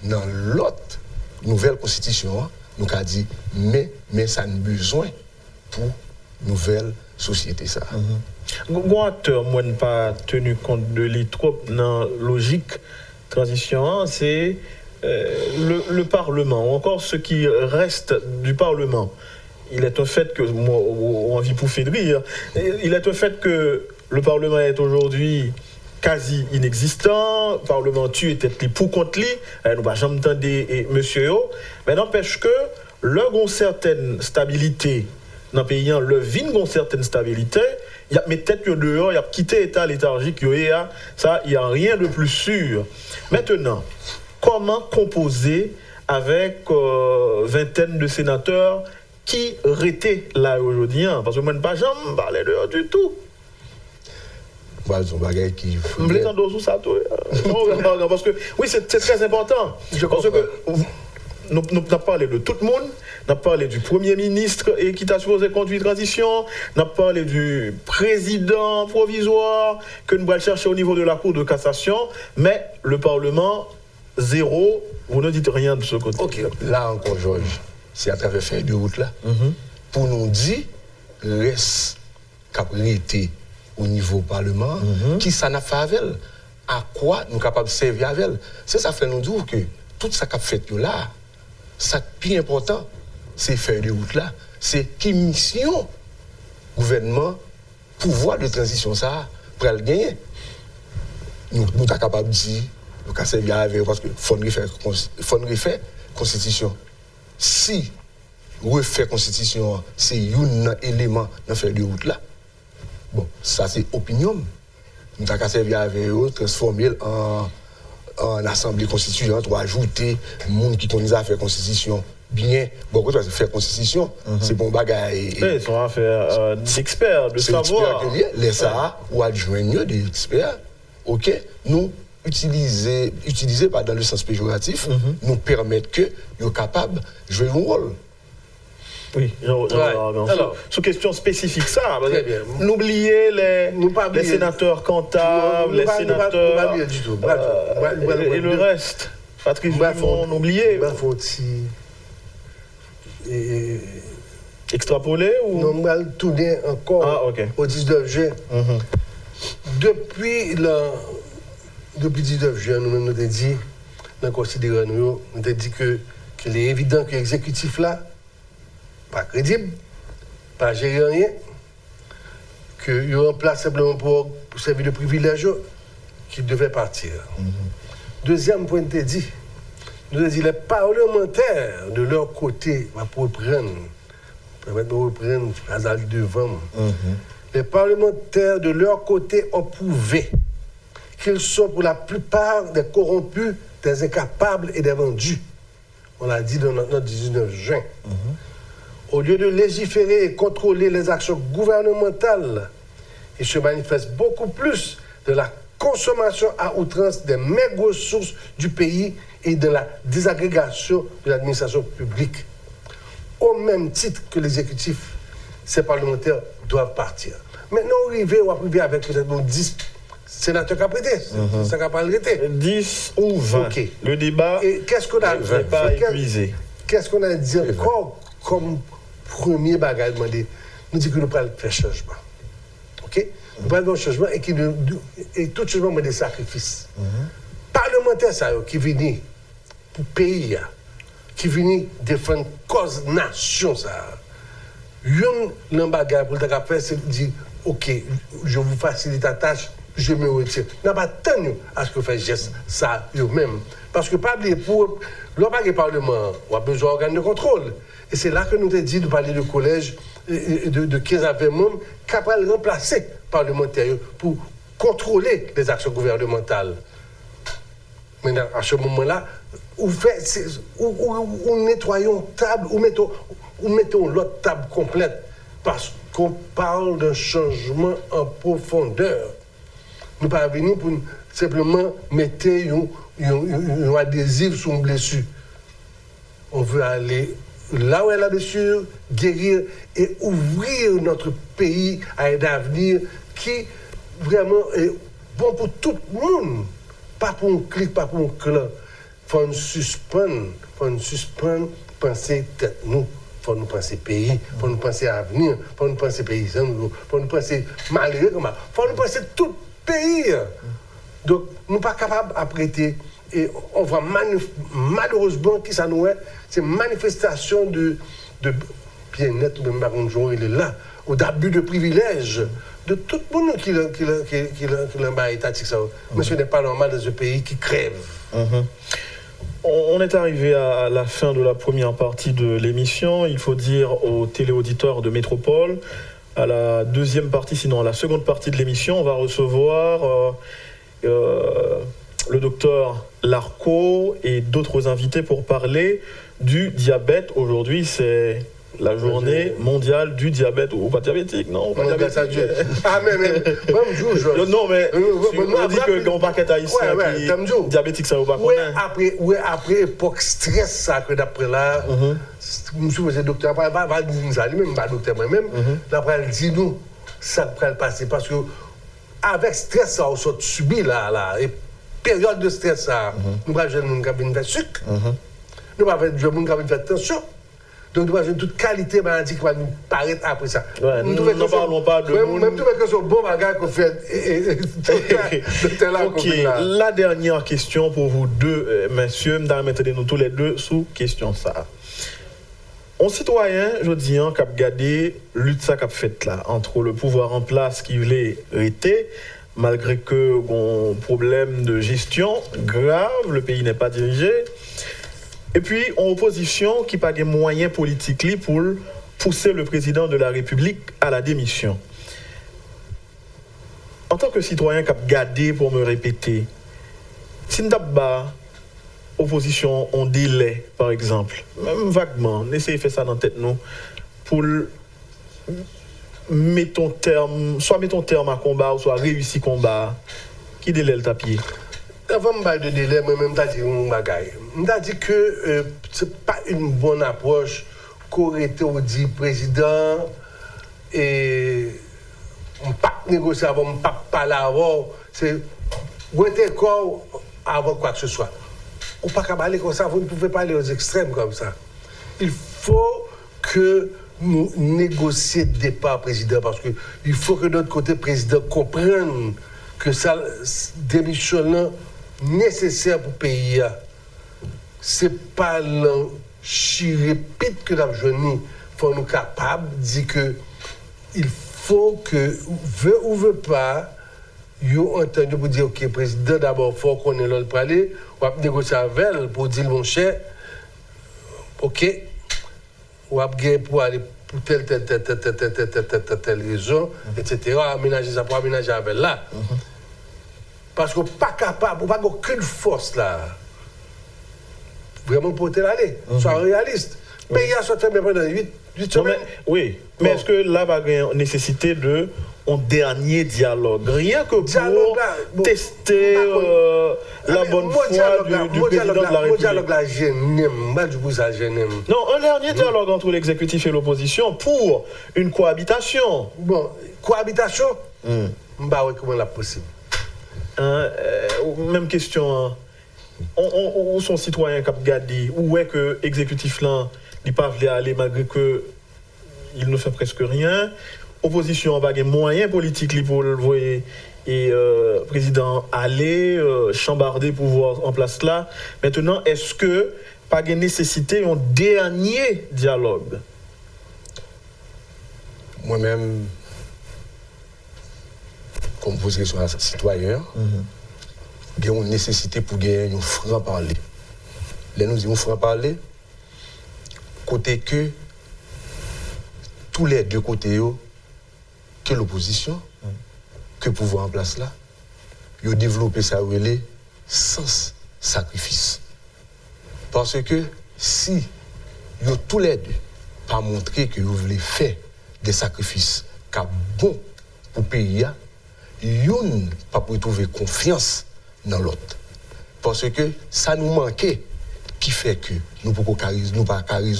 Dans l'autre nouvelle constitution, nous avons dit mais ça a besoin pour nouvelle société ça. Gros acteur, moi, n'a pas tenu compte de lui trop dans la logique transition, c'est le Parlement, ou encore ce qui reste du Parlement. Il est un fait que, moi, envie pour faire rire, il est un fait que le Parlement est aujourd'hui quasi inexistant, le Parlement tue était pour contre lui, nous n'avons jamais entendu monsieur yo, mais n'empêche que leur une certaine stabilité dans le pays, le vin une certaine stabilité, il y a mes têtes dehors, il y a quitté l'état léthargique, ça, il n'y a rien de plus sûr. Maintenant, comment composer avec vingtaine de sénateurs qui étaient là aujourd'hui, parce que moi, je ne pas jamais parler dehors du tout. Son bagage qui Je voulais entendre sous ça, parce que oui, c'est très important. Parce que nous avons parlé de tout le monde, nous avons parlé du Premier ministre et qui t'a supposé conduire transition, nous avons parlé du président provisoire que nous allons chercher au niveau de la Cour de cassation, mais le Parlement, zéro, vous ne dites rien de ce côté. Ok, là encore, Georges, c'est à travers faire de route là, pour nous dire, reste capacité au niveau Parlement, qui ça n'a fait avec elle, à quoi nous sommes capables de servir avec elle. C'est ça fait nous dire que tout ça qu'a fait là, ça plus important, c'est faire de route là, c'est qui mission gouvernement, pouvoir de transition ça, pour le gagner. Nous sommes capables de dire, nous sommes servir avec parce que faut refaire constitution. Si refaire constitution, c'est un élément dans faire de route là. Bon, ça c'est opinion. Nous avons servi avec eux, transformer en assemblée constituante ou ajouter les gens qui connaissent à faire constitution bien. Bon, quand on faire constitution, c'est bon bagage. Ils sont affaires d'experts, de savoir. Les ça, ou adjoindre des experts, ok, nous utiliser pas dans le sens péjoratif, nous permettre que nous soient capables de jouer un rôle. Oui, alors, sous question spécifique, ça, n'oubliez les sénateurs comptables, les sénateurs et le reste. Patrice Dumont, n'oubliez. Extrapoler ou. Non, on va tourner encore au 19 juin. Depuis 19 juin, nous avons dit, nous considérons, nous avons dit qu'il est évident que l'exécutif là, pas crédible, pas gérer rien, qu'il y a un place simplement pour servir de privilège qui devait partir. Deuxième point de dit, nous avons dit les parlementaires de leur côté vont permettre de reprendre Azali devant. Les parlementaires de leur côté ont prouvé qu'ils sont pour la plupart des corrompus, des incapables et des vendus. On l'a dit dans notre note 19 juin. Au lieu de légiférer et contrôler les actions gouvernementales, ils se manifestent beaucoup plus de la consommation à outrance des maigres ressources du pays et de la désagrégation de l'administration publique. Au même titre que l'exécutif, ces parlementaires doivent partir. Maintenant, on arrive avec peut-être 10 sénateurs qui ont prêté. Ça n'a pas arrêté. 10 ou 20. Okay. Le débat n'est pas épuisé. Qu'est-ce qu'on a dit encore comme premier bagage demandé? Nous disons que nous allons faire changement. OK? Nous allons faire changement et tout changement demande des sacrifices. Parlementaires ça, qui viennent pour pays, qui viennent défendre cause nation ça. Un bagage pour le faire, c'est de dire OK, je vous facilite la tâche, je me retire. N'a pas tenu à ce que vous fassiez geste ça eux-mêmes. Parce que pas oublier pour le Parlement, on a besoin d'organes de contrôle. Et c'est là que nous avons dit de parler de collège de 15 à 20 membres capables de remplacer parlementaires pour contrôler les actions gouvernementales. Maintenant, à ce moment-là, où nettoyons table, où mettons l'autre table complète, parce qu'on parle d'un changement en profondeur. Nous ne pas venir pour simplement mettre un adhésif sur une blessure. On veut aller là où est la blessure, guérir et ouvrir notre pays à un avenir qui vraiment est bon pour tout le monde. Pas pour un clic, pas pour un clan. Il faut nous suspendre, penser tête nous. faut nous penser pays, faut nous penser avenir, faut nous penser paysans, faut nous penser malheureux, faut nous penser tout pays. Donc, nous ne sommes pas capables d'apprêter. Et on voit malheureusement qui ça nous est, c'est manifestation de bien-être, même par contre, il est là, ou d'abus de privilèges de tout le monde qui l'a étatique. Mais ce n'est pas normal dans un pays qui crève. On est arrivé à la fin de la première partie de l'émission. Il faut dire aux téléauditeurs de Métropole, à la deuxième partie, sinon à la seconde partie de l'émission, on va recevoir le docteur Larco et d'autres invités pour parler du diabète. Aujourd'hui, c'est la journée mondiale du diabète, ou pas diabétique, non? Pas diabétique. Ah, mais même jour, non, mais on dit que quand on paquet haïtien qui diabétique, ça ne va pas connaître. Oui, après époque stress, ça, que d'après là, je me suis dit, docteur, pas nous aller, même pas docteur moi-même, d'après, elle dit nous, ça peut passer, parce que avec stress, ça, on sort subi là, et période de stress, ça, nous pas jeunes gens qui ont fait sucre, nous pas jeunes gens qui ont fait tension. Donc, nous avons toute qualité maladie qui va nous paraître après ça. Ouais, nous ne parlons pas de monde. Même tout que ce bon bagage qu'on fait. Ok, la dernière question pour vous deux, messieurs, mettez-nous tous les deux sous question ça. Un citoyen, je dis, qui a gardé lutte ça qu'a fait là, entre le pouvoir en place qui voulait arrêter, malgré que un problème de gestion grave, le pays n'est pas dirigé. Et puis, en opposition, qui n'a pas de moyens politiques pour pousser le président de la République à la démission. En tant que citoyen qui a gardé pour me répéter, si nous avons opposition en délai, par exemple, même vaguement, essayez de faire ça dans la tête, nous, pour mettons terme à combat, ou soit réussir combat, qui délai le tapier? Avant de parler de délai, moi-même, je dis que ce n'est pas une bonne approche qu'aurait été dit président et on ne peut pas négocier avant, on ne peut pas parler avant. C'est quoi avant quoi que ce soit. On ne peut pas parler comme ça, vous ne pouvez pas aller aux extrêmes comme ça. Il faut que nous négocions le départ président parce qu'il faut que notre côté président comprenne que ça démission nécessaire pour le pays. Ce n'est pas le chirépite que nous avons joué. Il faut nous capables de dire qu'il faut que, veut ou veut pas, vous entendu pour dire, OK, président, d'abord, il faut qu'on ait l'autre pour aller, on va négocier avec elle pour dire, mon cher, OK, on va gagner pour aller pour telle raison, etc. Aménager ça pour aménager avec là. Parce qu'on n'est pas capable, on n'a aucune force là. Vraiment pour aller. Sois réaliste. Mais il y a sorti pendant 8 semaines. Mais est-ce que là va y avoir nécessité de un dernier dialogue? Rien que pour tester la bonne foi du président de la République. Dialogue là, non, un dernier dialogue entre l'exécutif et l'opposition pour une cohabitation. Bon, cohabitation, je ne sais pas comment c'est possible. Même question. Où sont citoyens qui ont gardé? Où est que l'exécutif là n'est pas voulu aller malgré que il ne fait presque rien? Opposition n'a pas de moyens politiques pour le voir et président aller chambarder pouvoir en place là. Maintenant, est-ce que pas de nécessité d'un dernier dialogue? Moi-même, comme vous êtes un citoyen, il y a une nécessité pour gagner un franc-parler. Là, nous disons franc-parler, côté que tous les deux côtés, que l'opposition, que le pouvoir en place là, ils ont développé ça sans sacrifice. Parce que si ils ont tous les deux pas montré que vous voulez faire des sacrifices qui sont bons pour le pays, ils n'ont pas pour trouver confiance dans l'autre. Parce que ça nous manquait qui fait que nous ne pouvons pas résoudre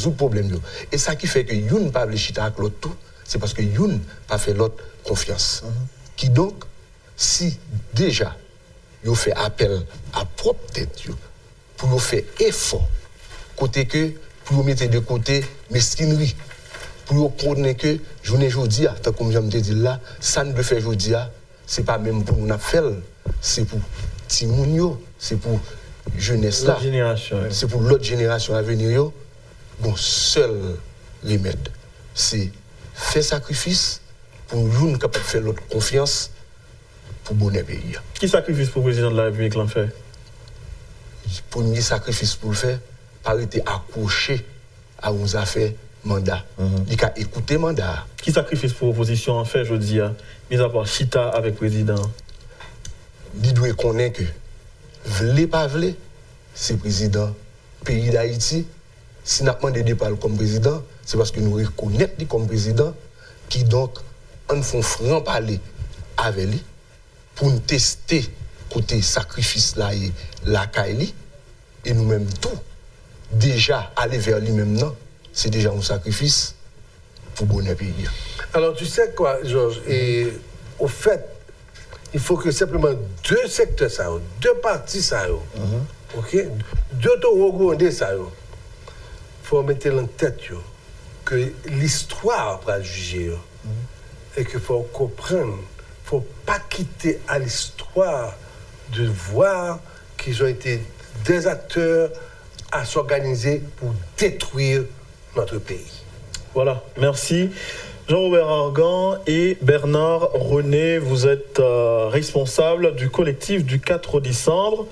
le problème. Et ça qui fait que nous ne pouvons pas chiter avec l'autre tout, c'est parce que nous n'avons pas fait l'autre confiance. Qui donc, si déjà, vous fait appel à propre tête, pour nous faire effort, côté que, pour mettre de côté mesquinerie, pour connaître que journée aujourd'hui, comme je me dis là, ça ne peut faire aujourd'hui, c'est pas même pour nous faire, c'est pour Timounio, c'est pour jeunesse là, c'est pour l'autre génération à venir. Bon, seul remède, c'est faire sacrifice pour nous capable de faire l'autre confiance pour bonheur pays. Qui sacrifice pour le président de la République l'en fait? Premier sacrifice pour le faire, pas été accroché à nos affaires mandat. Il a écouté mandat. Qui sacrifice pour l'opposition en fait, je dis, mis à part Chita avec le président? Il doit connaître que, vle pas vle, c'est le président pays d'Haïti. Si nous avons demandé départ comme président, c'est parce que nous reconnaissons comme président qui donc en font franc parler avec lui pour nous tester côté sacrifice là et la Kaili et nous-mêmes tout déjà aller vers lui-même non, c'est déjà un sacrifice pour bonheur pays. Alors tu sais quoi, Georges, et au fait, il faut que simplement deux secteurs ça, deux partis ça, ok, deux taux ça. Il faut mettre en tête que l'histoire va juger et qu'il faut comprendre, il ne faut pas quitter à l'histoire de voir qu'ils ont été des acteurs à s'organiser pour détruire notre pays. Voilà, merci. Jean-Robert Argan et Bernard René, vous êtes responsables du collectif du 4 décembre.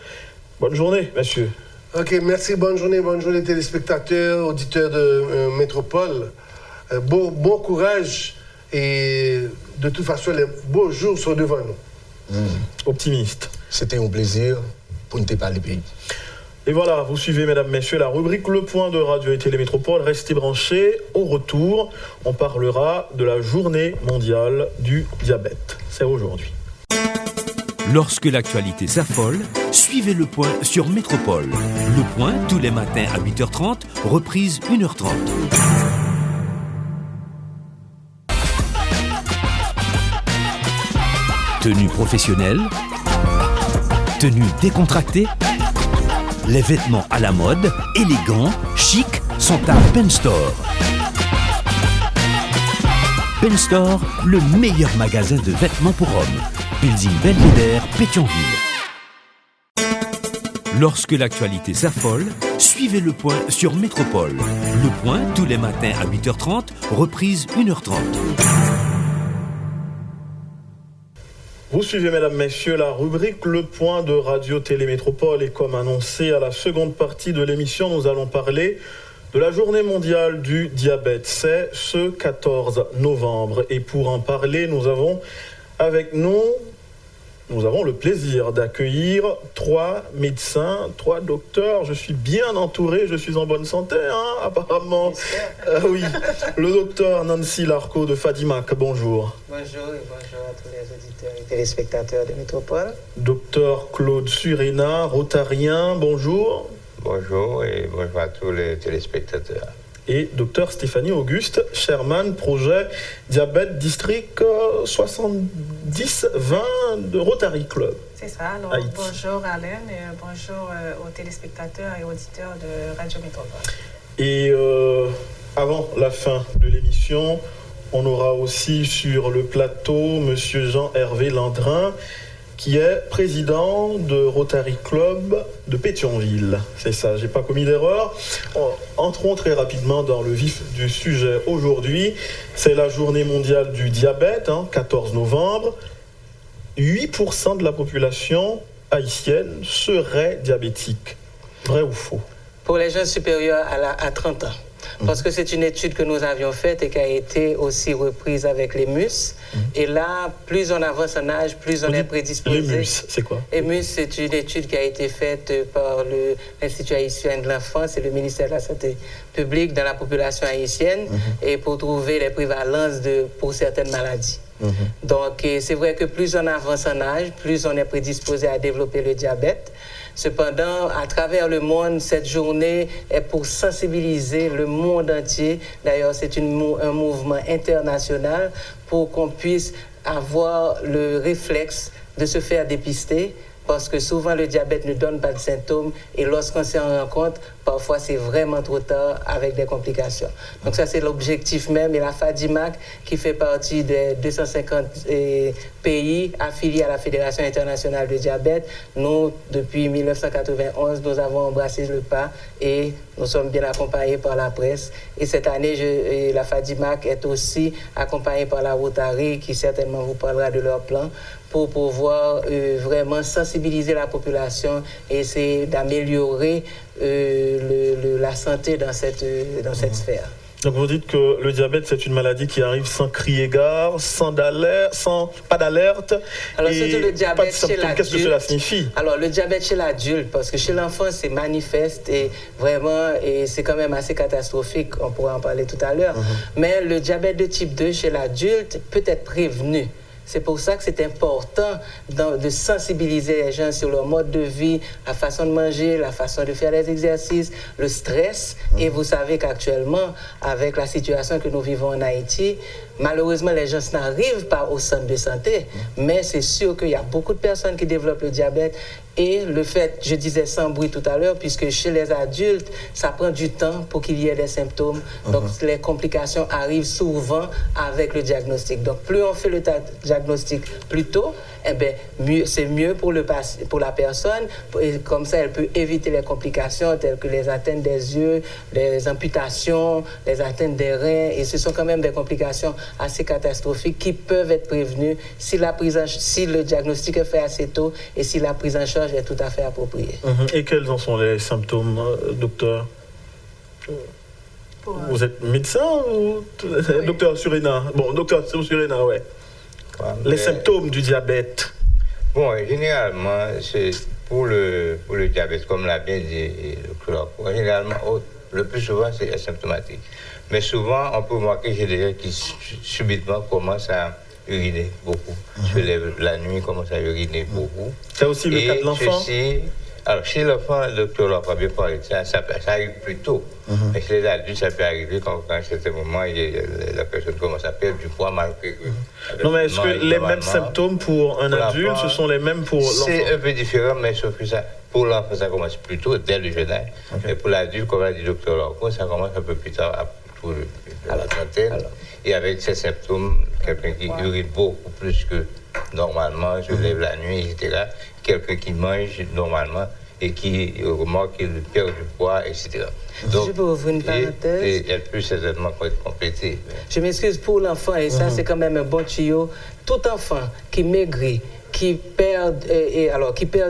Bonne journée, messieurs. Ok, merci, bonne journée téléspectateurs, auditeurs de Métropole. Bon courage et de toute façon, les beaux jours sont devant nous. Optimiste. C'était un plaisir pour nous parler pays. Et voilà, vous suivez, mesdames, messieurs, la rubrique Le Point de Radio et Télémétropole. Restez branchés. Au retour, on parlera de la journée mondiale du diabète. C'est aujourd'hui. Lorsque l'actualité s'affole, suivez Le Point sur Métropole. Le Point, tous les matins à 8h30, reprise 1h30. Tenue professionnelle, tenue décontractée, les vêtements à la mode, élégants, chics, sont à Pen Store. Pen Store, le meilleur magasin de vêtements pour hommes. Building Belvédère, Pétionville. Lorsque l'actualité s'affole, suivez Le Point sur Métropole. Le Point, tous les matins à 8h30, reprise 1h30. Vous suivez, mesdames, messieurs, la rubrique Le Point de Radio Télémétropole. Et comme annoncé à la seconde partie de l'émission, nous allons parler de la journée mondiale du diabète. C'est ce 14 novembre. Et pour en parler, nous avons avec nous le plaisir d'accueillir 3 médecins, 3 docteurs. Je suis bien entouré, je suis en bonne santé, apparemment. Oui, le docteur Nancy Larco de Fadimac, bonjour. Bonjour et bonjour à tous les auditeurs et téléspectateurs de Métropole. Docteur Claude Surena, rotarien, bonjour. Bonjour et bonjour à tous les téléspectateurs. Et docteur Stéphanie Auguste, chairman projet diabète district 70-20 de Rotary Club. C'est ça, alors bonjour Alain et bonjour aux téléspectateurs et auditeurs de Radio Métropole. Et avant la fin de l'émission, on aura aussi sur le plateau monsieur Jean-Hervé Landrin, qui est président de Rotary Club de Pétionville. C'est ça, j'ai pas commis d'erreur. Entrons très rapidement dans le vif du sujet. Aujourd'hui, c'est la journée mondiale du diabète, 14 novembre. 8% de la population haïtienne serait diabétique. Vrai ou faux? Pour les jeunes supérieurs à 30 ans. Parce que c'est une étude que nous avions faite et qui a été aussi reprise avec l'EMUS. Et là, plus on avance en âge, plus on est prédisposé. L'EMUS, c'est quoi? l'EMUS, c'est une étude qui a été faite par l'Institut haïtien de l'enfance et le ministère de la Santé publique dans la population haïtienne et pour trouver les prévalences pour certaines maladies. Donc, c'est vrai que plus on avance en âge, plus on est prédisposé à développer le diabète. Cependant, à travers le monde, cette journée est pour sensibiliser le monde entier. D'ailleurs, c'est un mouvement international pour qu'on puisse avoir le réflexe de se faire dépister. Parce que souvent, le diabète ne donne pas de symptômes. Et lorsqu'on s'en rend compte, parfois c'est vraiment trop tard avec des complications. Donc ça c'est l'objectif même, et la FADIMAC qui fait partie des 250 pays affiliés à la Fédération internationale de diabète, nous depuis 1991 nous avons embrassé le pas et nous sommes bien accompagnés par la presse. Et cette année, la FADIMAC est aussi accompagnée par la Rotary, qui certainement vous parlera de leur plan, pour pouvoir vraiment sensibiliser la population et essayer d'améliorer la santé dans cette sphère. Donc vous dites que le diabète, c'est une maladie qui arrive sans crier gare, pas d'alerte. Alors surtout le diabète chez l'adulte. Qu'est-ce que cela signifie? Alors le diabète chez l'adulte, parce que chez l'enfant c'est manifeste et vraiment, et c'est quand même assez catastrophique, on pourra en parler tout à l'heure. Mais le diabète de type 2 chez l'adulte peut être prévenu. C'est pour ça que c'est important de sensibiliser les gens sur leur mode de vie, la façon de manger, la façon de faire les exercices, le stress. Et vous savez qu'actuellement, avec la situation que nous vivons en Haïti, malheureusement, les gens n'arrivent pas au centre de santé. Mais c'est sûr qu'il y a beaucoup de personnes qui développent le diabète. Et le fait, je disais sans bruit tout à l'heure, puisque chez les adultes, ça prend du temps pour qu'il y ait des symptômes. Donc, les complications arrivent souvent avec le diagnostic. Donc, plus on fait le diagnostic plus tôt, eh bien, c'est mieux pour la personne. Et comme ça, elle peut éviter les complications telles que les atteintes des yeux, les amputations, les atteintes des reins. Et ce sont quand même des complications assez catastrophiques qui peuvent être prévenues si le diagnostic est fait assez tôt et si la prise en charge est tout à fait appropriée. Et quels en sont les symptômes, docteur? Vous êtes médecin ou docteur Surena? Bon, docteur Surena, ouais. Les symptômes du diabète. Bon, généralement, c'est pour le diabète, comme l'a bien dit le docteur, généralement, le plus souvent, c'est asymptomatique. Mais souvent, on peut remarquer qu'il y a des gens qui subitement commencent à uriner beaucoup. Se lèvent la nuit, commencent à uriner beaucoup. C'est aussi le cas de l'enfant? Alors, chez l'enfant, le docteur l'a pas bien parlé de ça, ça arrive plus tôt. Mais chez les adultes, ça peut arriver quand à un certain moment, la personne commence à perdre du poids malgré que... Non, mais est-ce que les mêmes symptômes pour un adulte, ce sont les mêmes pour l'enfant? C'est un peu différent, mais sauf que ça, pour l'enfant, ça commence plus tôt, dès le jeune âge. Mais pour l'adulte, comme l'a dit le docteur Lorco, ça commence un peu plus tard, pour la trentaine. Et avec ces symptômes, quelqu'un qui urine beaucoup plus que normalement, se lève la nuit, etc. Quelqu'un qui mange normalement et qui remarque qu'il perd du poids, etc. Donc, je peux ouvrir une parenthèse. Et elle peut certainement être complétée. Je m'excuse pour l'enfant, et ça c'est quand même un bon tuyau. Tout enfant qui maigrit, qui perd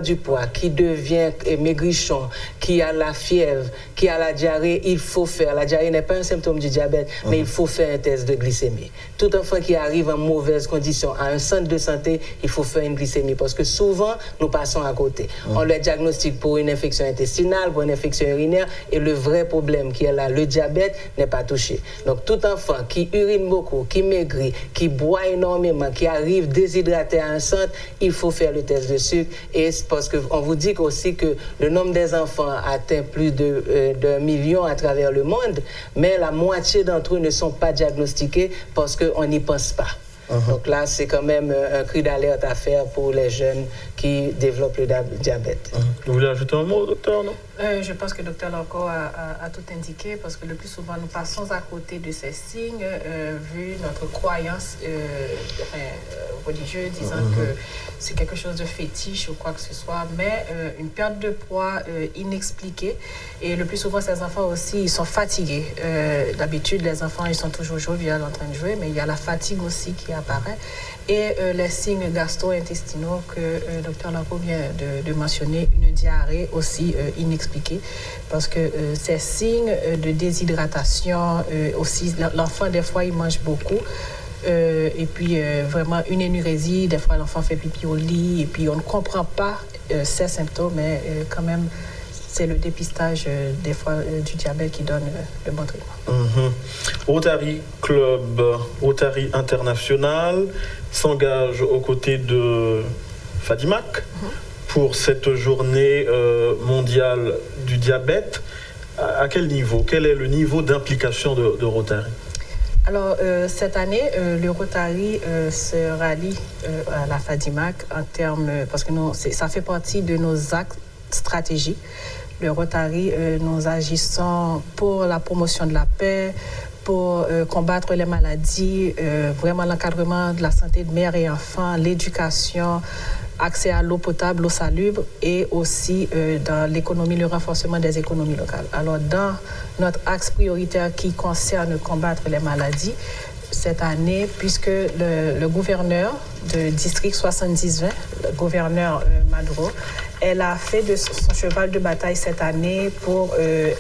du poids, qui devient maigrichon, qui a la fièvre, qui a la diarrhée, il faut faire. La diarrhée n'est pas un symptôme du diabète, mais il faut faire un test de glycémie. Tout enfant qui arrive en mauvaise condition à un centre de santé, il faut faire une glycémie parce que souvent, nous passons à côté. On le diagnostique pour une infection intestinale, pour une infection urinaire, et le vrai problème qui est là, le diabète, n'est pas touché. Donc tout enfant qui urine beaucoup, qui maigrit, qui boit énormément, qui arrive déshydraté à un centre, il faut faire le test de sucre. Et c'est parce qu'on vous dit aussi que le nombre des enfants atteint plus d'1 million à travers le monde, mais la moitié d'entre eux ne sont pas diagnostiqués parce qu'on n'y pense pas. Donc là, c'est quand même un cri d'alerte à faire pour les jeunes qui développent le diabète. Vous voulez ajouter un mot, docteur, non? Je pense que le docteur Lorco a tout indiqué parce que le plus souvent, nous passons à côté de ces signes vu notre croyance religieuse disant que c'est quelque chose de fétiche ou quoi que ce soit, mais une perte de poids inexpliquée. Et le plus souvent, ces enfants aussi, ils sont fatigués. D'habitude, les enfants, ils sont toujours joviaux en train de jouer, mais il y a la fatigue aussi qui apparaît. Et les signes gastro-intestinaux que le docteur Lorco vient de mentionner, une diarrhée aussi inexpliquée, parce que ces signes de déshydratation, aussi, l'enfant, des fois, il mange beaucoup. Et puis, vraiment, une énurésie, des fois, l'enfant fait pipi au lit, et puis on ne comprend pas ces symptômes, mais quand même, c'est le dépistage, des fois, du diabète qui donne le bon traitement. Rotary Club, Rotary International s'engage aux côtés de FADIMAC pour cette journée mondiale du diabète. À quel niveau? Quel est le niveau d'implication de Rotary? Alors, cette année, le Rotary se rallie à la FADIMAC en termes, parce que ça fait partie de nos actes stratégiques le Rotary, nous agissons pour la promotion de la paix, pour combattre les maladies, vraiment l'encadrement de la santé de mères et enfants, l'éducation, accès à l'eau potable, l'eau salubre et aussi dans l'économie, le renforcement des économies locales. Alors, dans notre axe prioritaire qui concerne combattre les maladies, cette année, puisque le gouverneur de district 70-20, le gouverneur Maduro, elle a fait de son cheval de bataille cette année pour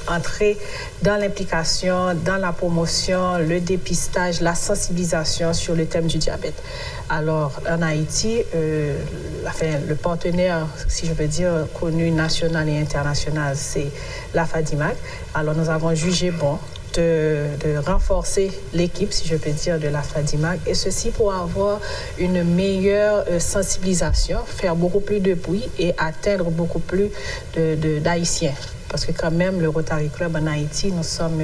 entrer dans l'implication, dans la promotion, le dépistage, la sensibilisation sur le thème du diabète. Alors, en Haïti, le partenaire, si je veux dire, connu national et international, c'est la FADIMAC. Alors, nous avons jugé bon de renforcer l'équipe, si je peux dire, de la FADIMAC, et ceci pour avoir une meilleure sensibilisation, faire beaucoup plus de bruit et atteindre beaucoup plus d'Haïtiens. Parce que quand même, le Rotary Club en Haïti, nous sommes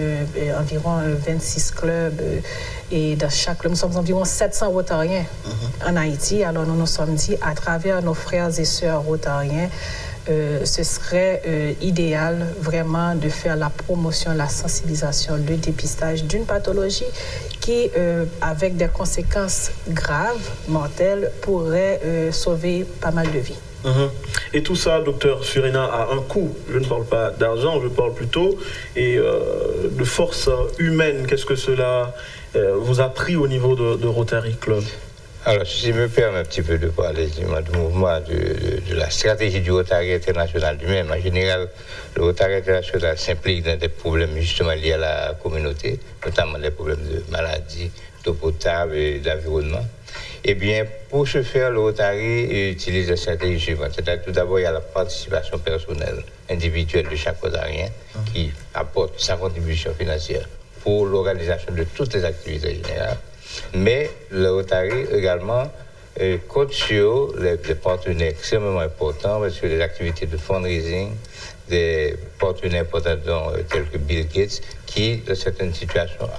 environ 26 clubs et dans chaque club, nous sommes environ 700 Rotariens en Haïti. Alors nous nous sommes dit, à travers nos frères et sœurs Rotariens, ce serait idéal vraiment de faire la promotion, la sensibilisation, le dépistage d'une pathologie qui, avec des conséquences graves, mortelles, pourrait sauver pas mal de vies. Et tout ça, docteur Surena, a un coût. Je ne parle pas d'argent, je parle plutôt de force humaine. Qu'est-ce que cela vous a pris au niveau de Rotary Club? Alors, si je me permets un petit peu de parler du mouvement, de la stratégie du Rotary international lui-même, en général, le Rotary international s'implique dans des problèmes justement liés à la communauté, notamment des problèmes de maladies, d'eau potable et d'environnement. Eh bien, pour ce faire, le Rotary utilise la stratégie suivante. C'est-à-dire, tout d'abord, il y a la participation personnelle, individuelle de chaque Rotarien qui apporte sa contribution financière pour l'organisation de toutes les activités générales. Mais le Rotary également compte sur les partenaires extrêmement importants, sur les activités de fundraising, des partenaires importants tels que Bill Gates, qui, dans certaines situations,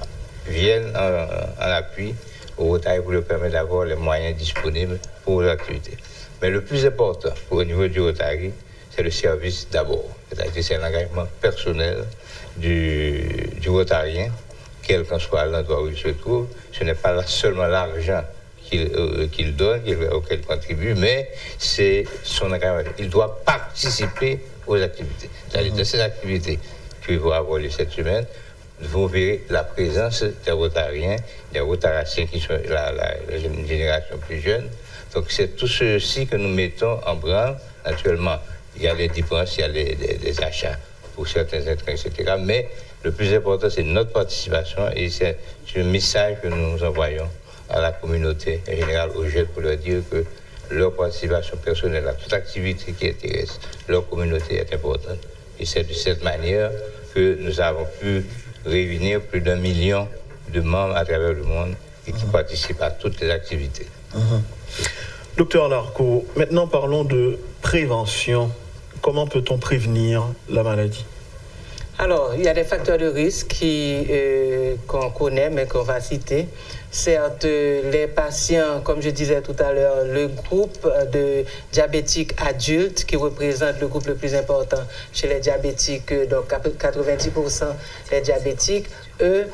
viennent en appui au Rotary pour lui permettre d'avoir les moyens disponibles pour l'activité. Mais le plus important au niveau du Rotary, c'est le service d'abord. C'est-à-dire c'est l'engagement personnel du Rotarien, quel qu'en soit l'endroit où il se trouve. Ce n'est pas seulement l'argent qu'il donne, auquel il contribue, mais c'est son engagement. Il doit participer aux activités. C'est-à-dire de ces activités qui vont avoir lieu cette semaine, vous verrez la présence des Rotariens, des Rotaraciens qui sont la génération plus jeune. Donc c'est tout ceci que nous mettons en branle. Naturellement, il y a les dépenses, il y a des achats pour certains intrants, etc. Mais le plus important, c'est notre participation et c'est le message que nous envoyons à la communauté en général, aux jeunes, pour leur dire que leur participation personnelle à toute activité qui intéresse leur communauté est importante. Et c'est de cette manière que nous avons pu réunir plus d'1 million de membres à travers le monde et qui participent à toutes les activités. Docteur Larco, maintenant parlons de prévention. Comment peut-on prévenir la maladie? Alors, il y a des facteurs de risque qu'on connaît, mais qu'on va citer. Certes, les patients, comme je disais tout à l'heure, le groupe de diabétiques adultes, qui représente le groupe le plus important chez les diabétiques, donc 90% des diabétiques, eux,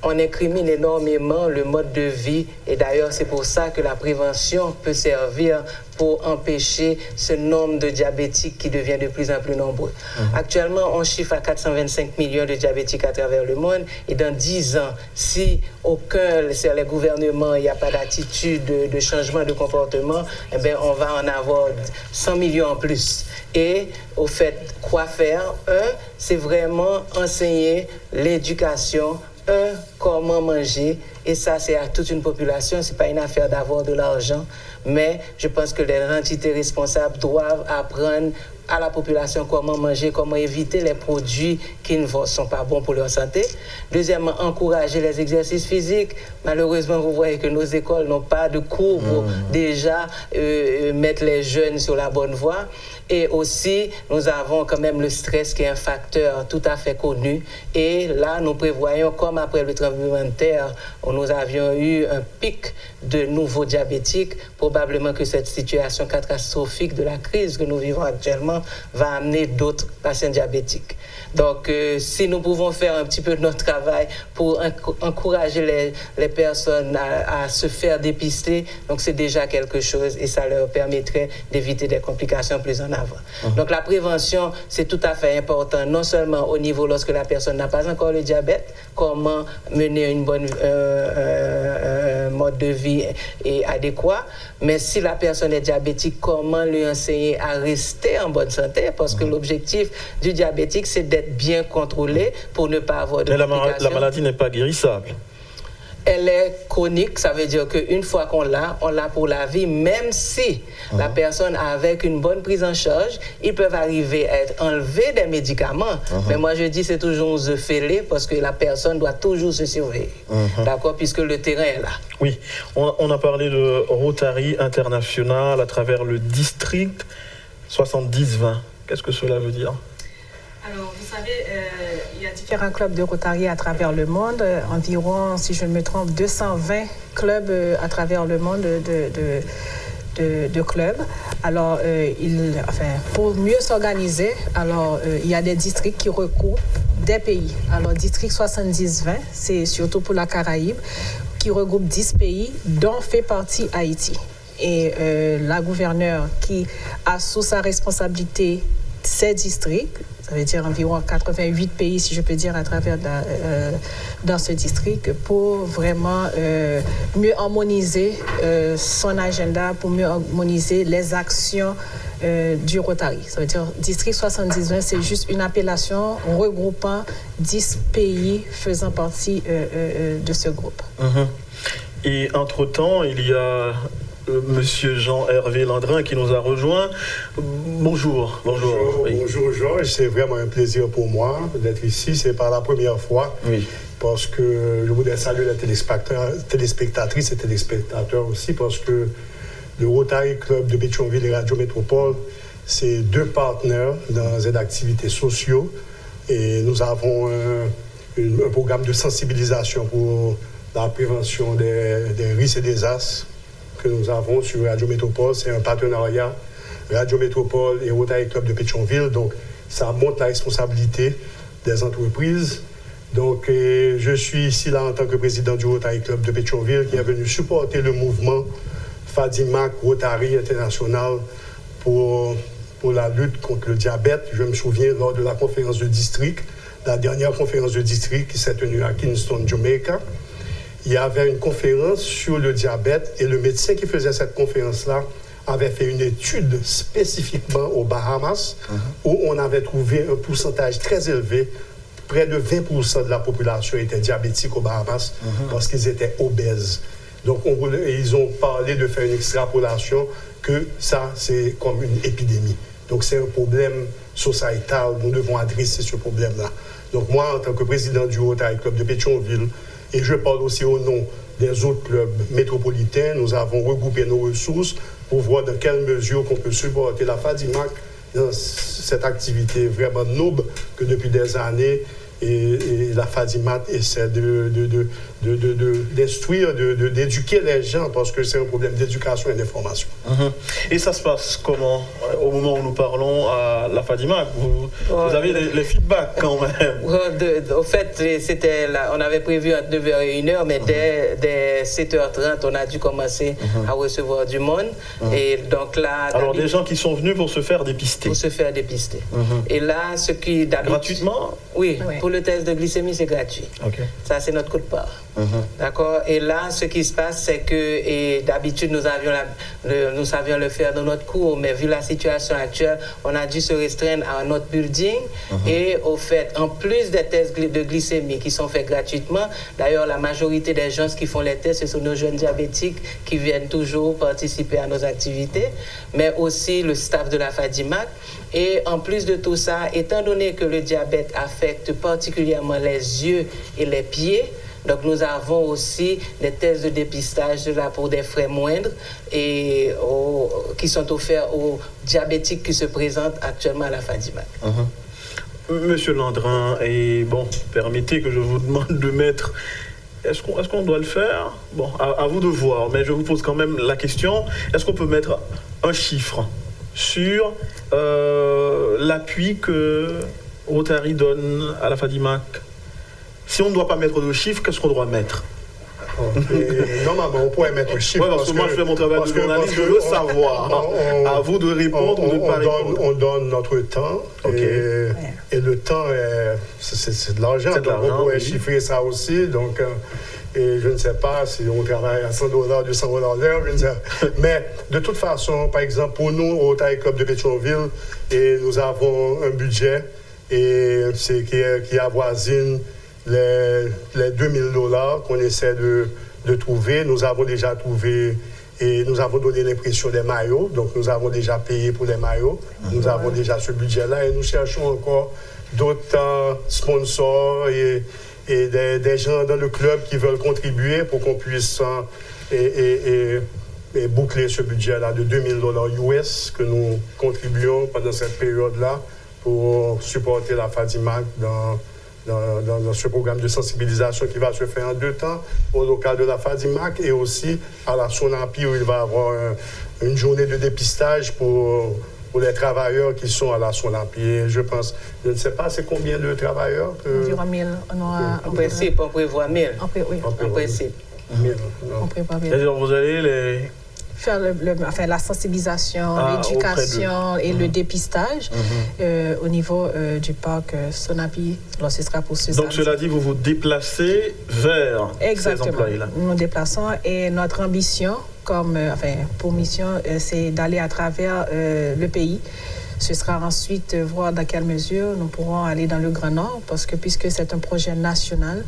on incrimine énormément le mode de vie et d'ailleurs c'est pour ça que la prévention peut servir pour empêcher ce nombre de diabétiques qui devient de plus en plus nombreux. Actuellement, on chiffre à 425 millions de diabétiques à travers le monde et dans 10 ans, si aucun, sur les gouvernements, il n'y a pas d'attitude de changement de comportement, eh bien, on va en avoir 100 millions en plus. Et au fait, quoi faire? C'est vraiment enseigner l'éducation, comment manger, et ça c'est à toute une population, c'est pas une affaire d'avoir de l'argent, mais je pense que les entités responsables doivent apprendre à la population comment manger, comment éviter les produits qui ne sont pas bons pour leur santé. Deuxièmement, encourager les exercices physiques. Malheureusement, vous voyez que nos écoles n'ont pas de cours pour déjà mettre les jeunes sur la bonne voie. Et aussi, nous avons quand même le stress qui est un facteur tout à fait connu. Et là, nous prévoyons, comme après le tremblement de terre, nous avions eu un pic de nouveaux diabétiques, probablement que cette situation catastrophique de la crise que nous vivons actuellement va amener d'autres patients diabétiques. Donc, si nous pouvons faire un petit peu de notre travail pour encourager les personnes à se faire dépister, donc c'est déjà quelque chose et ça leur permettrait d'éviter des complications plus en avant. Donc, la prévention, c'est tout à fait important, non seulement au niveau lorsque la personne n'a pas encore le diabète, comment mener une bonne mode de vie adéquat, mais si la personne est diabétique, comment lui enseigner à rester en bonne santé, parce que l'objectif du diabétique, c'est d'être bien contrôlé pour ne pas avoir de complications. La maladie n'est pas guérissable. Elle est chronique, ça veut dire qu'une fois qu'on l'a, on l'a pour la vie, même si la personne, avec une bonne prise en charge, ils peuvent arriver à être enlevés des médicaments. Mais moi, je dis c'est toujours the fêlé parce que la personne doit toujours se surveiller. D'accord? Puisque le terrain est là. Oui, on a parlé de Rotary International à travers le district 70-20. Qu'est-ce que cela veut dire? Alors, vous savez, il y a différents clubs de Rotary à travers le monde, environ, si je ne me trompe, 220 clubs à travers le monde de clubs. Alors, pour mieux s'organiser, alors il y a des districts qui recoupent des pays. Alors, district 70-20, c'est surtout pour la Caraïbe, qui regroupe 10 pays, dont fait partie Haïti. Et la gouverneure qui a sous sa responsabilité ces districts, ça veut dire environ 88 pays, si je peux dire, à travers dans ce district, pour vraiment mieux harmoniser son agenda, pour mieux harmoniser les actions du Rotary. Ça veut dire district 70-20, c'est juste une appellation regroupant 10 pays faisant partie de ce groupe. Et entre-temps, il y a Monsieur Jean-Hervé Landrin qui nous a rejoint. Bonjour. Oui. Bonjour Georges, c'est vraiment un plaisir pour moi d'être ici. C'est pas la première fois. Oui. Parce que je voudrais saluer les téléspectatrices et téléspectateurs aussi, parce que le Rotary Club de Pétionville et Radio Métropole, c'est deux partenaires dans les activités sociales. Et nous avons un programme de sensibilisation pour la prévention des risques et des désastres que nous avons sur Radio Métropole. C'est un partenariat Radio Métropole et Rotary Club de Pétionville. Donc, ça montre la responsabilité des entreprises. Donc, je suis ici là en tant que président du Rotary Club de Pétionville qui est venu supporter le mouvement Fadimac Rotary International pour la lutte contre le diabète. Je me souviens lors de la conférence de district, la dernière conférence de district qui s'est tenue à Kingston, Jamaica. Il y avait une conférence sur le diabète et le médecin qui faisait cette conférence-là avait fait une étude spécifiquement aux Bahamas où on avait trouvé un pourcentage très élevé. Près de 20% de la population était diabétique aux Bahamas parce qu'ils étaient obèses. Donc, ils ont parlé de faire une extrapolation que ça, c'est comme une épidémie. Donc, c'est un problème sociétal. Nous devons adresser ce problème-là. Donc, moi, en tant que président du Rotary Club de Pétionville, et je parle aussi au nom des autres clubs métropolitains, nous avons regroupé nos ressources pour voir dans quelle mesure qu'on peut supporter la Fadimac dans cette activité vraiment noble que depuis des années et la Fadimac essaie d'instruire, d'éduquer les gens parce que c'est un problème d'éducation et d'information. Et ça se passe comment au moment où nous parlons à la Fadimac? Vous avez les feedbacks quand même. Au fait, on avait prévu entre 9h et 1h, mais dès 7h30, on a dû commencer à recevoir du monde. Et donc là, alors des gens qui sont venus pour se faire dépister. Pour se faire dépister. Et là, ce qui gratuitement? Oui, pour le test de glycémie, c'est gratuit. Ça, c'est notre coup de part. D'accord? Et là, ce qui se passe, c'est que d'habitude, nous savions le faire dans notre cours, mais vu la situation actuelle, on a dû se restreindre à notre building. Et au fait, en plus des tests de glycémie qui sont faits gratuitement, d'ailleurs, la majorité des gens qui font les tests, ce sont nos jeunes diabétiques qui viennent toujours participer à nos activités, mais aussi le staff de la Fadimac. Et en plus de tout ça, étant donné que le diabète affecte particulièrement les yeux et les pieds, donc nous avons aussi des tests de dépistage là pour des frais moindres et qui sont offerts aux diabétiques qui se présentent actuellement à la Fadimac. Monsieur Landrin, et bon, permettez que je vous demande de mettre est-ce qu'on doit le faire? Bon, à vous de voir, mais je vous pose quand même la question, est-ce qu'on peut mettre un chiffre sur l'appui que Rotary donne à la FADIMAC? Si on ne doit pas mettre de chiffre, qu'est-ce qu'on doit mettre? Normalement, on pourrait mettre un chiffre. Ouais, parce que moi, je fais mon travail de journaliste, je veux savoir. À vous de répondre ou de ne pas répondre. On donne notre temps. Et le temps, c'est de l'argent. On pourrait chiffrer ça aussi. Donc, et je ne sais pas si on travaille à $100, $200 l'heure. Mais de toute façon, par exemple, pour nous, au Rotary Club de Pétionville, et nous avons un budget qui avoisine les $2000 qu'on essaie de trouver. Nous avons déjà trouvé et nous avons donné l'impression des maillots. Donc, nous avons déjà payé pour les maillots. Nous avons déjà ce budget-là et nous cherchons encore d'autres sponsors et des gens dans le club qui veulent contribuer pour qu'on puisse boucler ce budget-là de $2000 US que nous contribuons pendant cette période-là pour supporter la FADIMAC dans ce programme de sensibilisation qui va se faire en 2 temps au local de la FADIMAC et aussi à la Sonapi où il va y avoir une journée de dépistage pour les travailleurs qui sont à la Sonapi. Et je pense, je ne sais pas, c'est combien de travailleurs Environ 1000. En principe, on prévoit 1000. Oui, en principe. 1000. On prévoit 1000. C'est-à-dire, vous allez faire la sensibilisation, l'éducation et le dépistage au niveau du parc Sonapi. Alors, ce sera pour ce Donc, cela dit, vous vous déplacez vers ces employés-là. Nous nous déplaçons et notre ambition, pour mission, c'est d'aller à travers le pays. Ce sera ensuite voir dans quelle mesure nous pourrons aller dans le Grand Nord, parce que puisque c'est un projet national,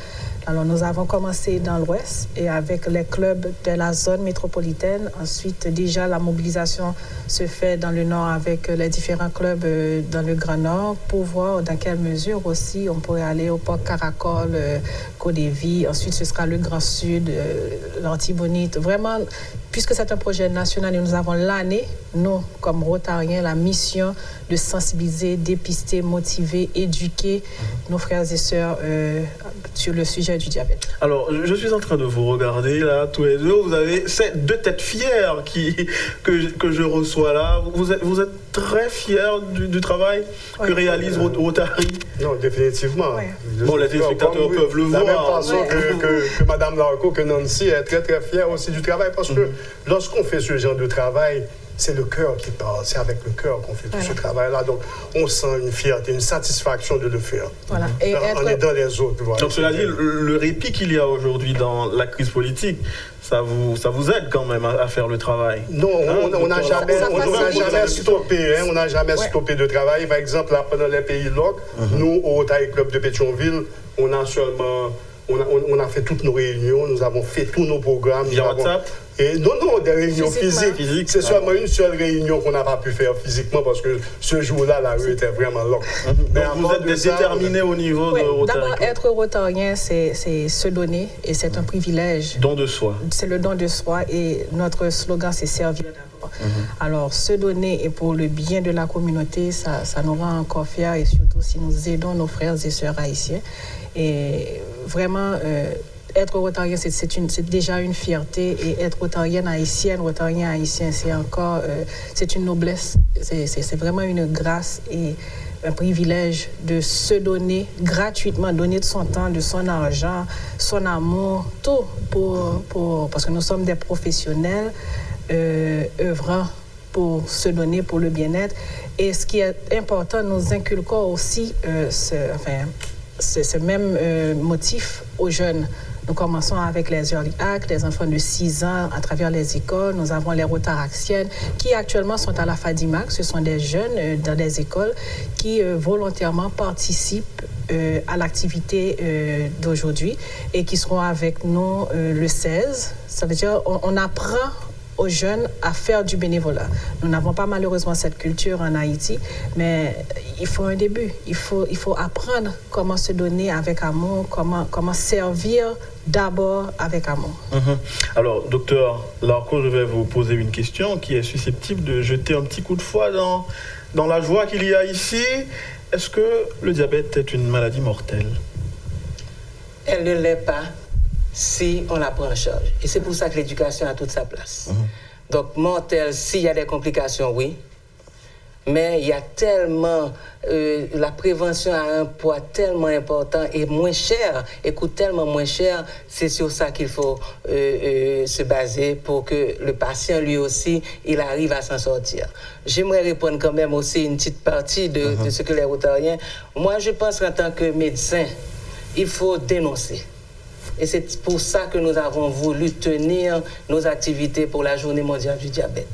alors nous avons commencé dans l'Ouest et avec les clubs de la zone métropolitaine. Ensuite, déjà, la mobilisation se fait dans le Nord avec les différents clubs dans le Grand Nord pour voir dans quelle mesure aussi on pourrait aller au port Caracol, Côte-des-Vies. Ensuite, ce sera le Grand Sud, l'Antibonite. Vraiment, puisque c'est un projet national et nous avons l'année, nous, comme Rotariens, la mission de sensibiliser, dépister, motiver, éduquer nos frères et sœurs sur le sujet du diabète. Alors, je suis en train de vous regarder là, tous les deux. Vous avez ces 2 têtes fières que je reçois là. Vous êtes très fiers du travail que réalise Rotary. Non, définitivement. Ouais. Bon, les téléspectateurs peuvent le voir. De la même façon que Mme Larco, que Nancy est très très fière aussi du travail, parce que lorsqu'on fait ce genre de travail, c'est le cœur qui parle, c'est avec le cœur qu'on fait tout ce travail-là. Donc, on sent une fierté, une satisfaction de le faire. Voilà. En aidant les autres. Voilà. Donc, cela dit, le répit qu'il y a aujourd'hui dans la crise politique, ça vous aide quand même à faire le travail? Non, on n'a jamais stoppé. On n'a jamais stoppé de travail. Par exemple, là, pendant les pays LOC, nous, au Rotary Club de Pétionville, on a fait toutes nos réunions, nous avons fait tous nos programmes. Via WhatsApp? Non, des réunions physiques. C'est seulement une seule réunion qu'on n'a pas pu faire physiquement parce que ce jour-là, la rue était vraiment lock. Donc vous êtes déterminé au niveau de Rotary? D'abord, être rotarien, c'est se donner et c'est un privilège. Don de soi. C'est le don de soi et notre slogan, c'est servir d'abord. Alors, se donner et pour le bien de la communauté, ça nous rend encore fiers et surtout si nous aidons nos frères et sœurs haïtiens. Et vraiment, être rotarien, c'est déjà une fierté et être rotarienne haïtienne, rotarien haïtien, c'est une noblesse. C'est vraiment une grâce et un privilège de se donner gratuitement, donner de son temps, de son argent, son amour, tout parce que nous sommes des professionnels œuvrant pour se donner pour le bien-être. Et ce qui est important, nous inculquons aussi ce même motif aux jeunes. Nous commençons avec les Early Act, les enfants de 6 ans à travers les écoles. Nous avons les Rotaraxiennes qui actuellement sont à la FADIMAC. Ce sont des jeunes dans des écoles qui volontairement participent à l'activité d'aujourd'hui et qui seront avec nous le 16. Ça veut dire on apprend aux jeunes à faire du bénévolat. Nous n'avons pas malheureusement cette culture en Haïti, mais il faut un début. Il faut apprendre comment se donner avec amour, comment servir d'abord avec amour. Alors, docteur Larco, je vais vous poser une question qui est susceptible de jeter un petit coup de foi dans la joie qu'il y a ici. Est-ce que le diabète est une maladie mortelle? Elle ne l'est pas. si on la prend en charge. Et c'est pour ça que l'éducation a toute sa place. Donc, mortel, s'il y a des complications, oui. Mais il y a tellement, la prévention a un poids tellement important et moins cher, et coûte tellement moins cher, c'est sur ça qu'il faut se baser pour que le patient, lui aussi, il arrive à s'en sortir. J'aimerais répondre quand même aussi une petite partie de ce que les Rotariens... Moi, je pense qu'en tant que médecin, il faut dénoncer. Et c'est pour ça que nous avons voulu tenir nos activités pour la Journée mondiale du diabète.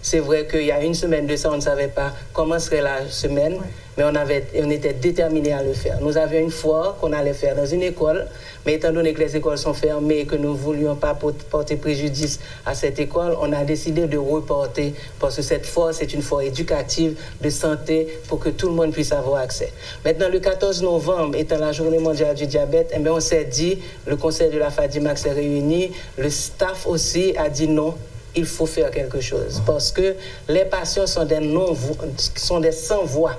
C'est vrai qu'il y a une semaine de ça, on ne savait pas comment serait la semaine, mais on était déterminés à le faire. Nous avions une foire qu'on allait faire dans une école, mais étant donné que les écoles sont fermées et que nous ne voulions pas porter préjudice à cette école, on a décidé de reporter, parce que cette foire, c'est une foire éducative de santé pour que tout le monde puisse avoir accès. Maintenant, le 14 novembre, étant la Journée mondiale du diabète, eh bien, on s'est dit, le conseil de la FADIMAC s'est réuni, le staff aussi a dit non. Il faut faire quelque chose parce que les patients sont des sans-voix.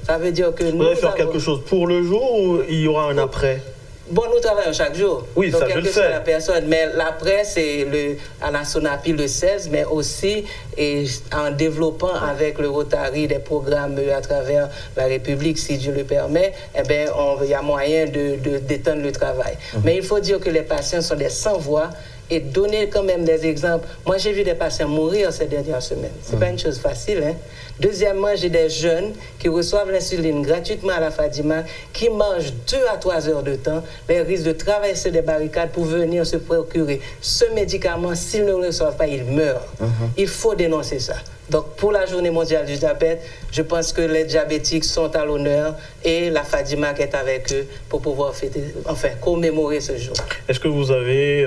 Ça veut dire que nous allez faire quelque chose pour le jour ou il y aura un après? Bon, nous travaillons chaque jour. Oui, donc, ça je le sais. La personne, mais l'après, c'est à la Sonapi le 16, mais aussi en développant avec le Rotary des programmes à travers la République, si Dieu le permet, eh bien, il y a moyen d'étendre le travail. Mais il faut dire que les patients sont des sans-voix. Et donner quand même des exemples. Moi, j'ai vu des patients mourir ces dernières semaines. Ce n'est pas une chose facile. Hein? Deuxièmement, j'ai des jeunes qui reçoivent l'insuline gratuitement à la FADIMAC, qui mangent 2 à 3 heures de temps, les risques de traverser des barricades pour venir se procurer ce médicament. S'ils ne le reçoivent pas, ils meurent. Il faut dénoncer ça. Donc, pour la Journée mondiale du diabète, je pense que les diabétiques sont à l'honneur et la FADIMAC est avec eux pour pouvoir commémorer ce jour. Est-ce que vous avez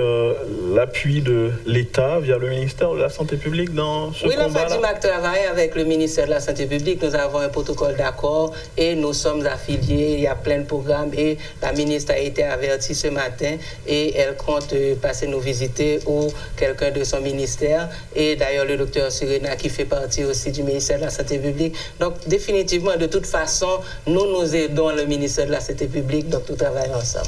l'appui de l'État via le ministère de la Santé publique dans ce combat-là? Oui, la FADIMAC travaille avec le ministère de la Santé publique. Nous avons un protocole d'accord et nous sommes affiliés. Il y a plein de programmes et la ministre a été avertie ce matin et elle compte passer nous visiter ou quelqu'un de son ministère. Et d'ailleurs, le docteur Serena qui fait partie aussi du ministère de la Santé publique. Donc, définitivement, de toute façon, nous aidons le ministère de la Santé publique, donc nous travaillons ensemble.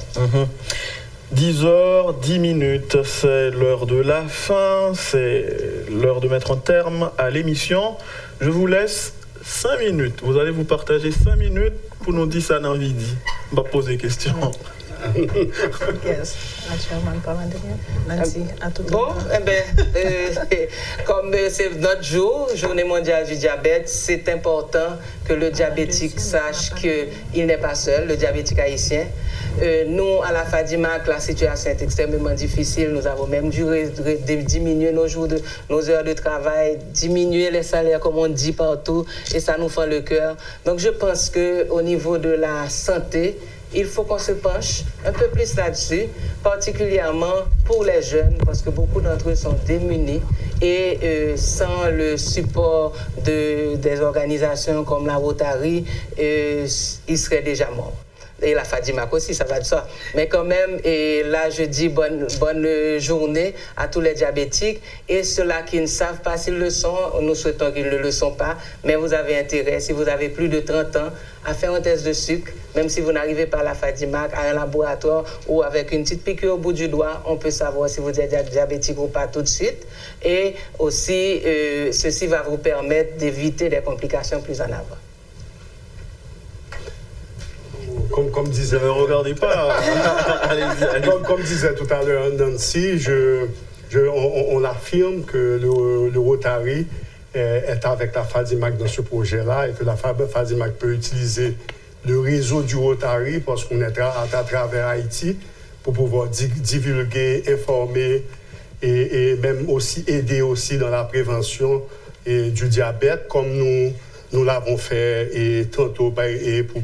10h10, c'est l'heure de la fin, c'est l'heure de mettre un terme à l'émission. Je vous laisse 5 minutes. Vous allez vous partager 5 minutes pour nous dire ça dans Vidi. On va poser des questions. Yes, Nancy, à tout bon, comme c'est notre jour, Journée mondiale du diabète, c'est important que le diabétique sache qu'il n'est pas seul, le diabétique haïtien. Nous, à la FADIMAC, la situation est extrêmement difficile. Nous avons même dû diminuer nos heures de travail, diminuer les salaires, comme on dit partout, et ça nous fend le cœur. Donc, je pense qu'au niveau de la santé, il faut qu'on se penche un peu plus là-dessus, particulièrement pour les jeunes, parce que beaucoup d'entre eux sont démunis et sans le support des organisations comme la Rotary, ils seraient déjà morts. Et la FADIMAC aussi, ça va de ça. Mais quand même, et là, je dis bonne journée à tous les diabétiques. Et ceux-là qui ne savent pas s'ils le sont, nous souhaitons qu'ils ne le sont pas. Mais vous avez intérêt, si vous avez plus de 30 ans, à faire un test de sucre, même si vous n'arrivez pas à la FADIMAC, à un laboratoire ou avec une petite piqûre au bout du doigt, on peut savoir si vous êtes diabétique ou pas tout de suite. Et aussi, ceci va vous permettre d'éviter des complications plus en avant. Comme disait, ne regardez pas. Allez. Comme disait tout à l'heure Nancy, on affirme que le Rotary est avec la FADIMAC dans ce projet-là et que la FADIMAC peut utiliser le réseau du Rotary parce qu'on est à travers Haïti pour pouvoir divulguer, informer et même aussi aider aussi dans la prévention du diabète comme nous l'avons fait et tantôt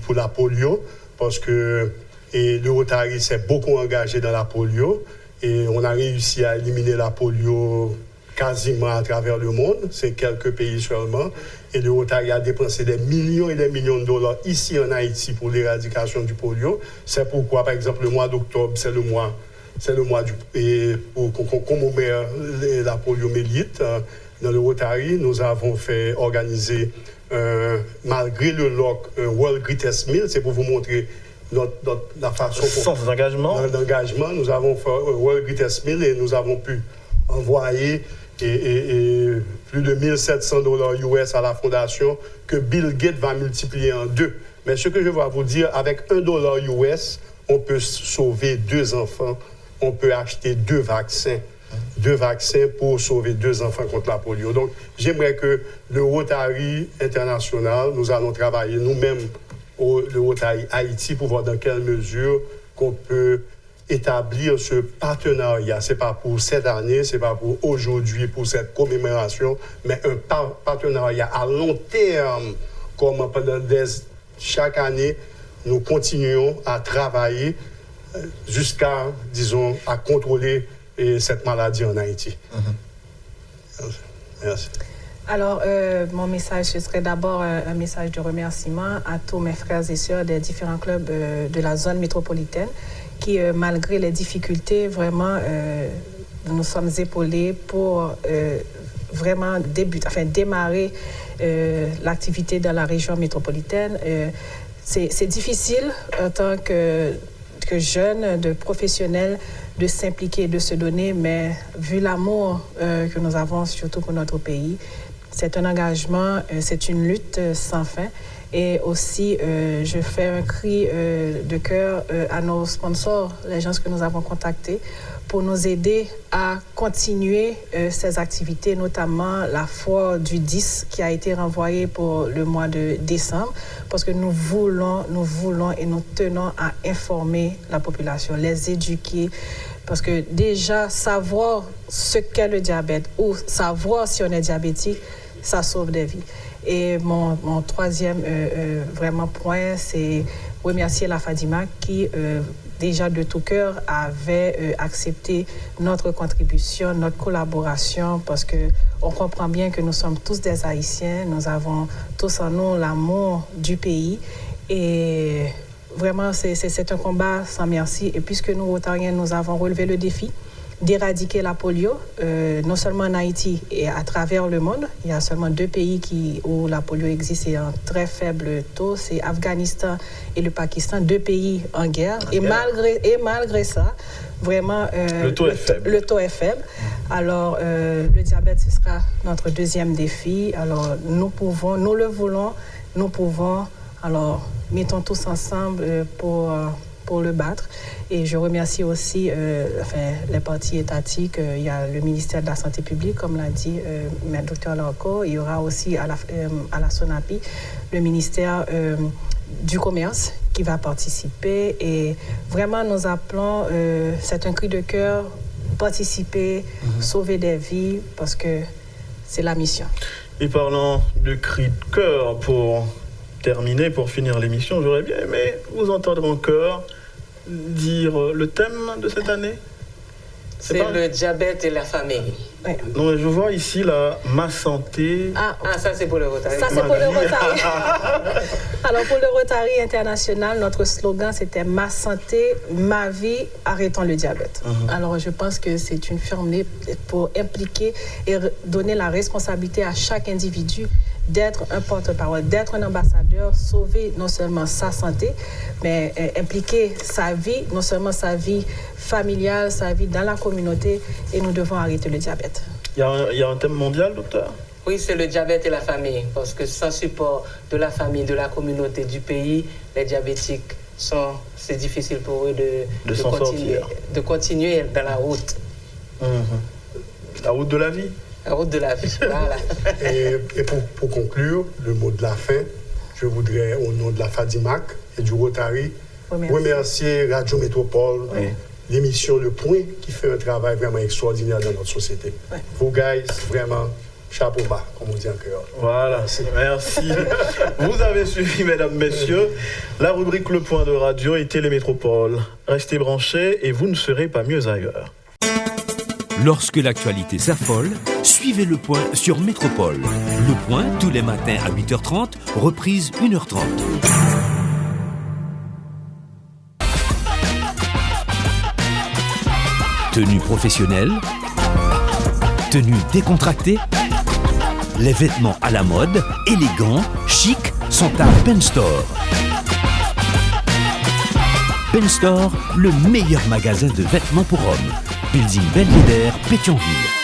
pour la polio. Parce que le Rotary s'est beaucoup engagé dans la polio et on a réussi à éliminer la polio quasiment à travers le monde, c'est quelques pays seulement. Et le Rotary a dépensé des millions et des millions de dollars ici en Haïti pour l'éradication du polio. C'est pourquoi, par exemple, le mois d'octobre, c'est le mois pour commémorer la poliomyélite. Dans le Rotary, nous avons organiser malgré le LOC, un World Greatest Meal, c'est pour vous montrer la façon... Sans engagement. D'engagement, nous avons fait World Greatest Meal et nous avons pu envoyer plus de $1 700 US à la fondation que Bill Gates va multiplier en 2. Mais ce que je vais vous dire, avec $1 US, on peut sauver 2 enfants, on peut acheter 2 vaccins. 2 vaccins pour sauver 2 enfants contre la polio. Donc, j'aimerais que le Rotary international, nous allons travailler nous-mêmes le Rotary Haïti pour voir dans quelle mesure qu'on peut établir ce partenariat. Ce n'est pas pour cette année, ce n'est pas pour aujourd'hui, pour cette commémoration, mais un partenariat à long terme, comme chaque année, nous continuons à travailler jusqu'à, disons, à contrôler cette maladie en Haïti. Merci. Alors, mon message, ce serait d'abord un message de remerciement à tous mes frères et sœurs des différents clubs de la zone métropolitaine qui, malgré les difficultés, vraiment, nous sommes épaulés pour vraiment démarrer l'activité dans la région métropolitaine. C'est difficile en tant que jeunes, de professionnels, de s'impliquer, de se donner, mais vu l'amour que nous avons, surtout pour notre pays, c'est un engagement, c'est une lutte sans fin. Et aussi, je fais un cri de cœur à nos sponsors, les gens que nous avons contactés, pour nous aider à continuer ces activités, notamment la foire du 10 qui a été renvoyée pour le mois de décembre, parce que nous voulons et nous tenons à informer la population, les éduquer, parce que déjà, savoir ce qu'est le diabète ou savoir si on est diabétique, ça sauve des vies. Et mon troisième vraiment point, c'est remercier la FADIMAC qui, déjà de tout cœur, avait accepté notre contribution, notre collaboration, parce qu'on comprend bien que nous sommes tous des Haïtiens, nous avons tous en nous l'amour du pays. Et vraiment, c'est un combat sans merci. Et puisque nous, Rotariens, nous avons relevé le défi d'éradiquer la polio, non seulement en Haïti et à travers le monde. Il y a seulement 2 pays où la polio existe et un très faible taux, c'est Afghanistan et le Pakistan, 2 pays en guerre. Et malgré ça, vraiment, le taux est faible. Alors, le diabète, ce sera notre deuxième défi. Alors, nous le voulons, nous pouvons. Alors, mettons tous ensemble pour le battre. Et je remercie aussi les partis étatiques. Il y a le ministère de la Santé publique, comme l'a dit M. Dr. Larco. Il y aura aussi à la SONAPI le ministère du Commerce qui va participer. Et vraiment, nous appelons, c'est un cri de cœur, participer, sauver des vies, parce que c'est la mission. Et parlant de cri de cœur, pour terminer, pour finir l'émission, j'aurais bien aimé vous entendre encore dire le thème de cette année. C'est le diabète et la famille. Ouais. Non, mais je vois ici là, ma santé. Ah, ça c'est pour le Rotary. Ça c'est pour le Rotary. Alors pour le Rotary international, notre slogan c'était ma santé, ma vie, arrêtons le diabète. Alors je pense que c'est une fermeté pour impliquer et donner la responsabilité à chaque individu d'être un porte-parole, d'être un ambassadeur, sauver non seulement sa santé, mais impliquer sa vie, non seulement sa vie familiale, sa vie dans la communauté, et nous devons arrêter le diabète. Il y a un thème mondial, docteur? Oui, c'est le diabète et la famille, parce que sans support de la famille, de la communauté, du pays, les diabétiques, c'est difficile pour eux de continuer dans la route. La route de la vie. La route de la vie, voilà. Et pour conclure, le mot de la fin, je voudrais, au nom de la FADIMAC et du Rotary, remercier Radio Métropole, l'émission Le Point, qui fait un travail vraiment extraordinaire dans notre société. Vous, guys, vraiment, chapeau bas, comme on dit en créole. Voilà, merci. Vous avez suivi, mesdames, messieurs, la rubrique Le Point de Radio et Télémétropole. Restez branchés et vous ne serez pas mieux ailleurs. Lorsque l'actualité s'affole, suivez Le Point sur Métropole. Le Point, tous les matins à 8h30, reprise 1h30. Tenue professionnelle, tenue décontractée, les vêtements à la mode, élégants, chics, sont à Pen Store. Ben Store, le meilleur magasin de vêtements pour hommes. Building Belvédère, Pétionville.